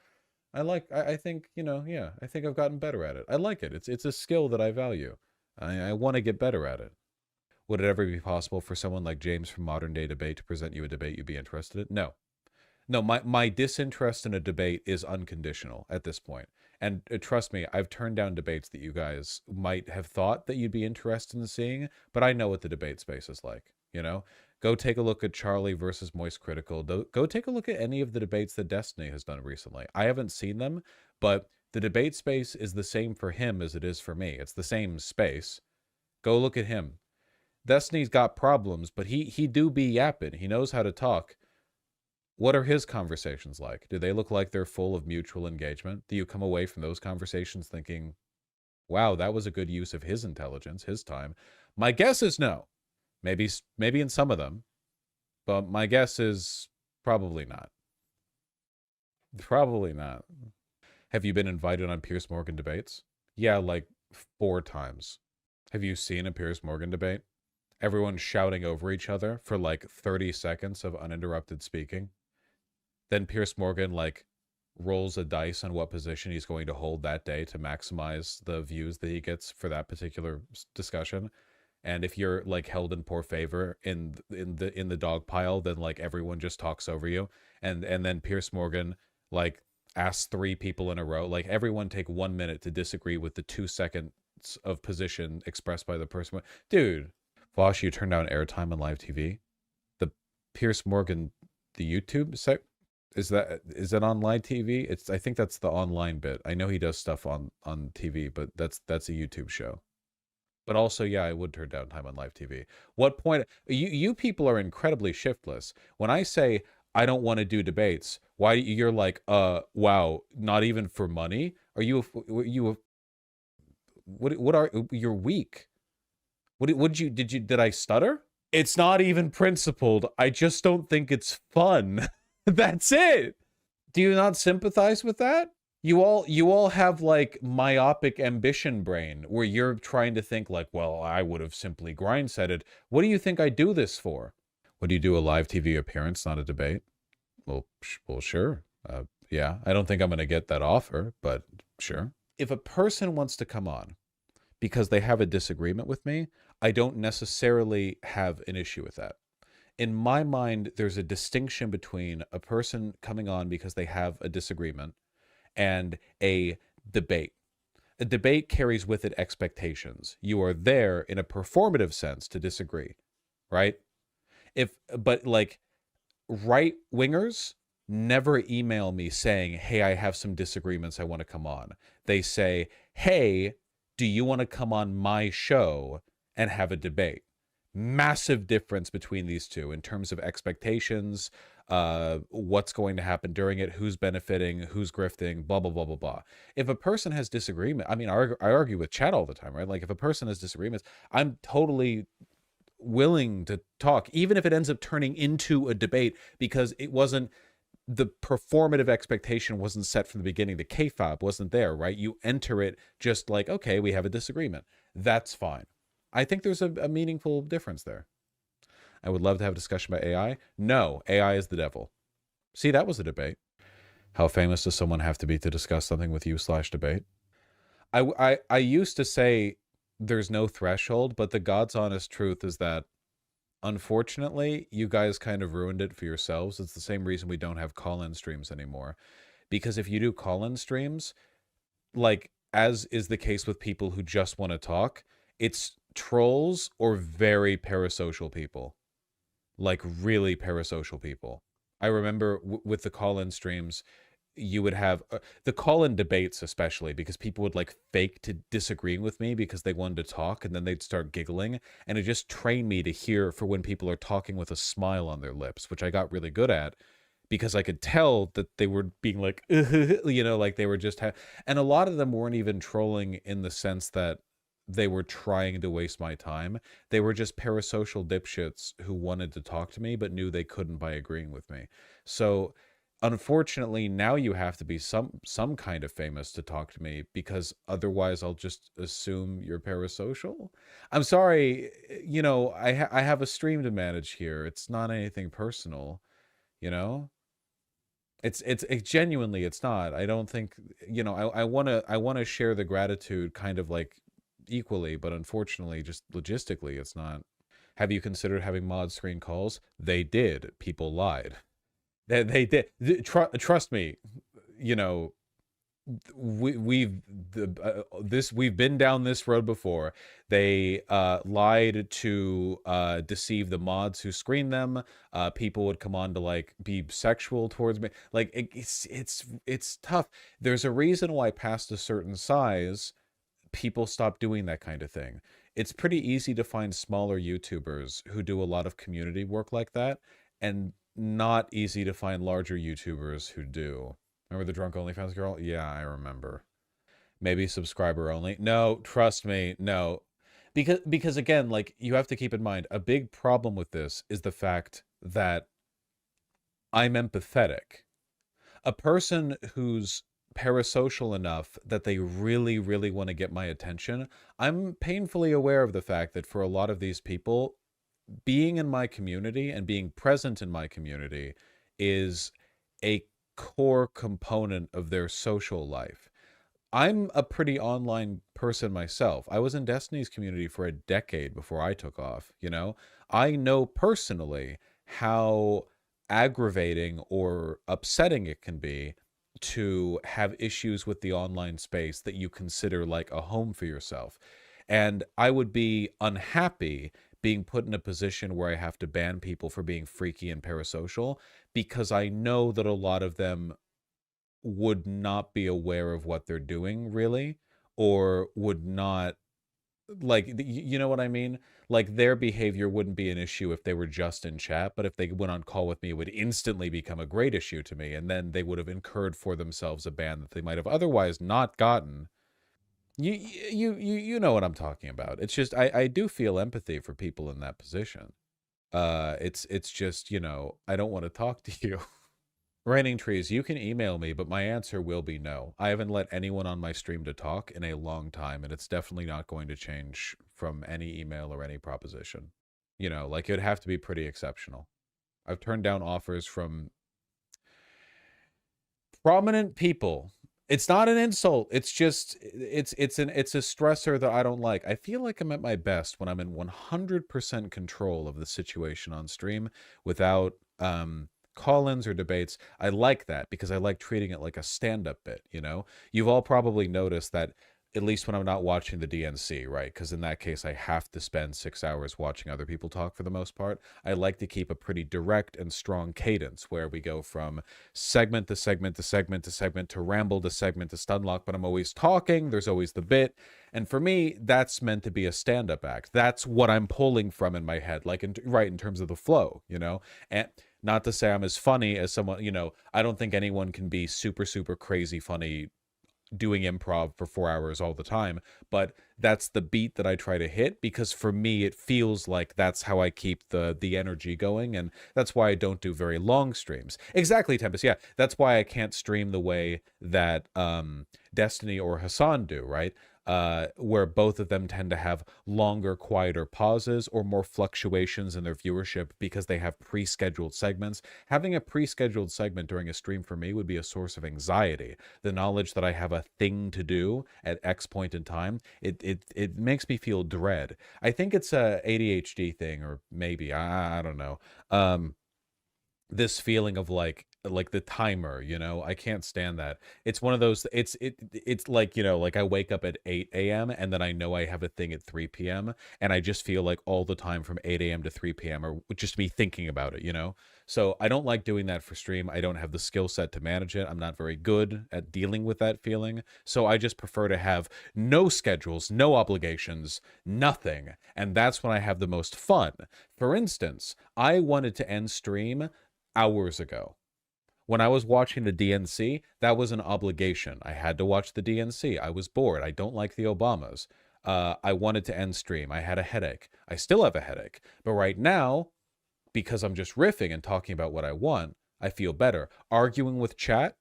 [SPEAKER 2] I think, you know, yeah, I think I've gotten better at it. I like it. It's a skill that I value. I want to get better at it. Would it ever be possible for someone like James from Modern Day Debate to present you a debate you'd be interested in? No. No, my disinterest in a debate is unconditional at this point. And trust me, I've turned down debates that you guys might have thought that you'd be interested in seeing, but I know what the debate space is like, you know? Go take a look at Charlie versus Moist Critical. Go take a look at any of the debates that Destiny has done recently. I haven't seen them, but the debate space is the same for him as it is for me. It's the same space. Go look at him. Destiny's got problems, but he do be yapping. He knows how to talk. What are his conversations like? Do they look like they're full of mutual engagement? Do you come away from those conversations thinking, wow, that was a good use of his intelligence, his time? My guess is no. Maybe in some of them, but my guess is probably not. Probably not. Have you been invited on Piers Morgan debates? Yeah, like 4 times. Have you seen a Piers Morgan debate? Everyone shouting over each other for like 30 seconds of uninterrupted speaking. Then Piers Morgan like rolls a dice on what position he's going to hold that day to maximize the views that he gets for that particular discussion. And if you're like held in poor favor in the dog pile, then like everyone just talks over you. And then Piers Morgan like asks 3 people in a row, like everyone take 1 minute to disagree with the 2 seconds of position expressed by the person. Dude, Vosh, you turned down airtime on live TV. The Piers Morgan, the YouTube site. Is that on live TV? I think that's the online bit. I know he does stuff on TV, but that's a YouTube show. But also, yeah, I would turn down time on live TV. What point? You people are incredibly shiftless. When I say I don't want to do debates, why you're like, wow, not even for money? Are you what are you're weak? Did I stutter? It's not even principled. I just don't think it's fun. That's it. Do you not sympathize with that? You all have like myopic ambition brain where you're trying to think like, well, I would have simply grindsetted. What do you think I do this for? What do you do, a live TV appearance, not a debate? Well, sure. Yeah, I don't think I'm going to get that offer, but sure. If a person wants to come on because they have a disagreement with me, I don't necessarily have an issue with that. In my mind, there's a distinction between a person coming on because they have a disagreement and a debate. A debate carries with it expectations. You are there in a performative sense to disagree, right? But like right wingers never email me saying, hey, I have some disagreements, I want to come on. They say, hey, do you want to come on my show and have a debate? Massive difference between these two in terms of expectations, what's going to happen during it, who's benefiting, who's grifting, blah, blah, blah, blah, blah. If a person has disagreement, I mean, I argue with Chad all the time, right? Like if a person has disagreements, I'm totally willing to talk, even if it ends up turning into a debate, because it wasn't, the performative expectation wasn't set from the beginning. The kayfabe wasn't there, right? You enter it just like, okay, we have a disagreement. That's fine. I think there's a meaningful difference there. I would love to have a discussion about AI. No, AI is the devil. See, that was a debate. How famous does someone have to be to discuss something with you/debate? I used to say there's no threshold, but the God's honest truth is that unfortunately, you guys kind of ruined it for yourselves. It's the same reason we don't have call-in streams anymore. Because if you do call-in streams, like as is the case with people who just want to talk, it's trolls or very parasocial people. Like really parasocial people. I remember with the call-in streams, you would have the call-in debates, especially because people would like fake to disagreeing with me because they wanted to talk, and then they'd start giggling, and it just trained me to hear for when people are talking with a smile on their lips, which I got really good at because I could tell that they were being like, you know, like they were just and a lot of them weren't even trolling in the sense that they were trying to waste my time. They were just parasocial dipshits who wanted to talk to me but knew they couldn't by agreeing with me. So unfortunately, now you have to be some kind of famous to talk to me, because otherwise I'll just assume you're parasocial. I'm sorry, you know, I have a stream to manage here. It's not anything personal, you know? It's genuinely, it's not. I don't think, you know, I want to share the gratitude kind of like equally, but unfortunately, just logistically, it's not. Have you considered having mod screen calls? They did. People lied. They did. Trust me, you know, we've been down this road before. They lied to deceive the mods who screened them. People would come on to like be sexual towards me. Like it's tough. There's a reason why past a certain size, people stop doing that kind of thing. It's pretty easy to find smaller YouTubers who do a lot of community work like that, and not easy to find larger YouTubers who do. Remember the drunk OnlyFans girl? Yeah, I remember. Maybe subscriber only. No, trust me, no. Because again, like, you have to keep in mind, a big problem with this is the fact that I'm empathetic. A person who's parasocial enough that they really, really want to get my attention, I'm painfully aware of the fact that for a lot of these people, being in my community and being present in my community is a core component of their social life. I'm a pretty online person myself. I was in Destiny's community for a decade before I took off, you know? I know personally how aggravating or upsetting it can be to have issues with the online space that you consider like a home for yourself. And I would be unhappy being put in a position where I have to ban people for being freaky and parasocial, because I know that a lot of them would not be aware of what they're doing really, or would not, like, you know what I mean? Like, their behavior wouldn't be an issue if they were just in chat, but if they went on call with me, it would instantly become a great issue to me, and then they would have incurred for themselves a ban that they might have otherwise not gotten. You know what I'm talking about. It's just I do feel empathy for people in that position. It's just, you know, I don't want to talk to you. Raining Trees, you can email me, but my answer will be no. I haven't let anyone on my stream to talk in a long time, and it's definitely not going to change from any email or any proposition. You know, like, it would have to be pretty exceptional. I've turned down offers from prominent people. It's not an insult. It's just it's a stressor that I don't like. I feel like I'm at my best when I'm in 100% control of the situation on stream without call-ins or debates. I like that because I like treating it like a stand-up bit, you know? You've all probably noticed that, at least when I'm not watching the DNC, right? Because in that case, I have to spend 6 hours watching other people talk for the most part. I like to keep a pretty direct and strong cadence where we go from segment to segment to segment to segment to ramble to segment to stunlock, but I'm always talking. There's always the bit. And for me, that's meant to be a stand-up act. That's what I'm pulling from in my head, like, in terms of the flow, you know? And not to say I'm as funny as someone, you know, I don't think anyone can be super, super crazy funny doing improv for 4 hours all the time, but that's the beat that I try to hit, because for me it feels like that's how I keep the energy going, and that's why I don't do very long streams. Exactly, Tempest. Yeah, that's why I can't stream the way that Destiny or Hassan do, right? Where both of them tend to have longer, quieter pauses or more fluctuations in their viewership because they have pre-scheduled segments. Having a pre-scheduled segment during a stream for me would be a source of anxiety. The knowledge that I have a thing to do at X point in time, it makes me feel dread. I think it's a ADHD thing, or maybe, I don't know. This feeling of like the timer, you know, I can't stand that. It's one of those, it's like, you know, like I wake up at 8 a.m. and then I know I have a thing at 3 p.m. and I just feel like all the time from 8 a.m. to 3 p.m. or just me thinking about it, you know? So I don't like doing that for stream. I don't have the skill set to manage it. I'm not very good at dealing with that feeling. So I just prefer to have no schedules, no obligations, nothing. And that's when I have the most fun. For instance, I wanted to end stream hours ago. When I was watching the DNC, that was an obligation. I had to watch the DNC. I was bored. I don't like the Obamas. I wanted to end stream. I had a headache. I still have a headache. But right now, because I'm just riffing and talking about what I want, I feel better. Arguing with chat,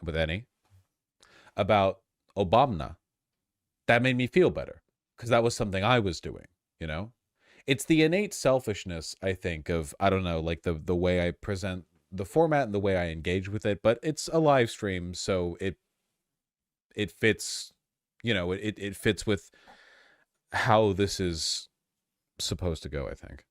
[SPEAKER 2] with any, about Obama, that made me feel better. Because that was something I was doing, you know? It's the innate selfishness, I think, of, I don't know, like the way I present the format and the way I engage with it, but it's a live stream, so it fits, you know, it fits with how this is supposed to go, I think.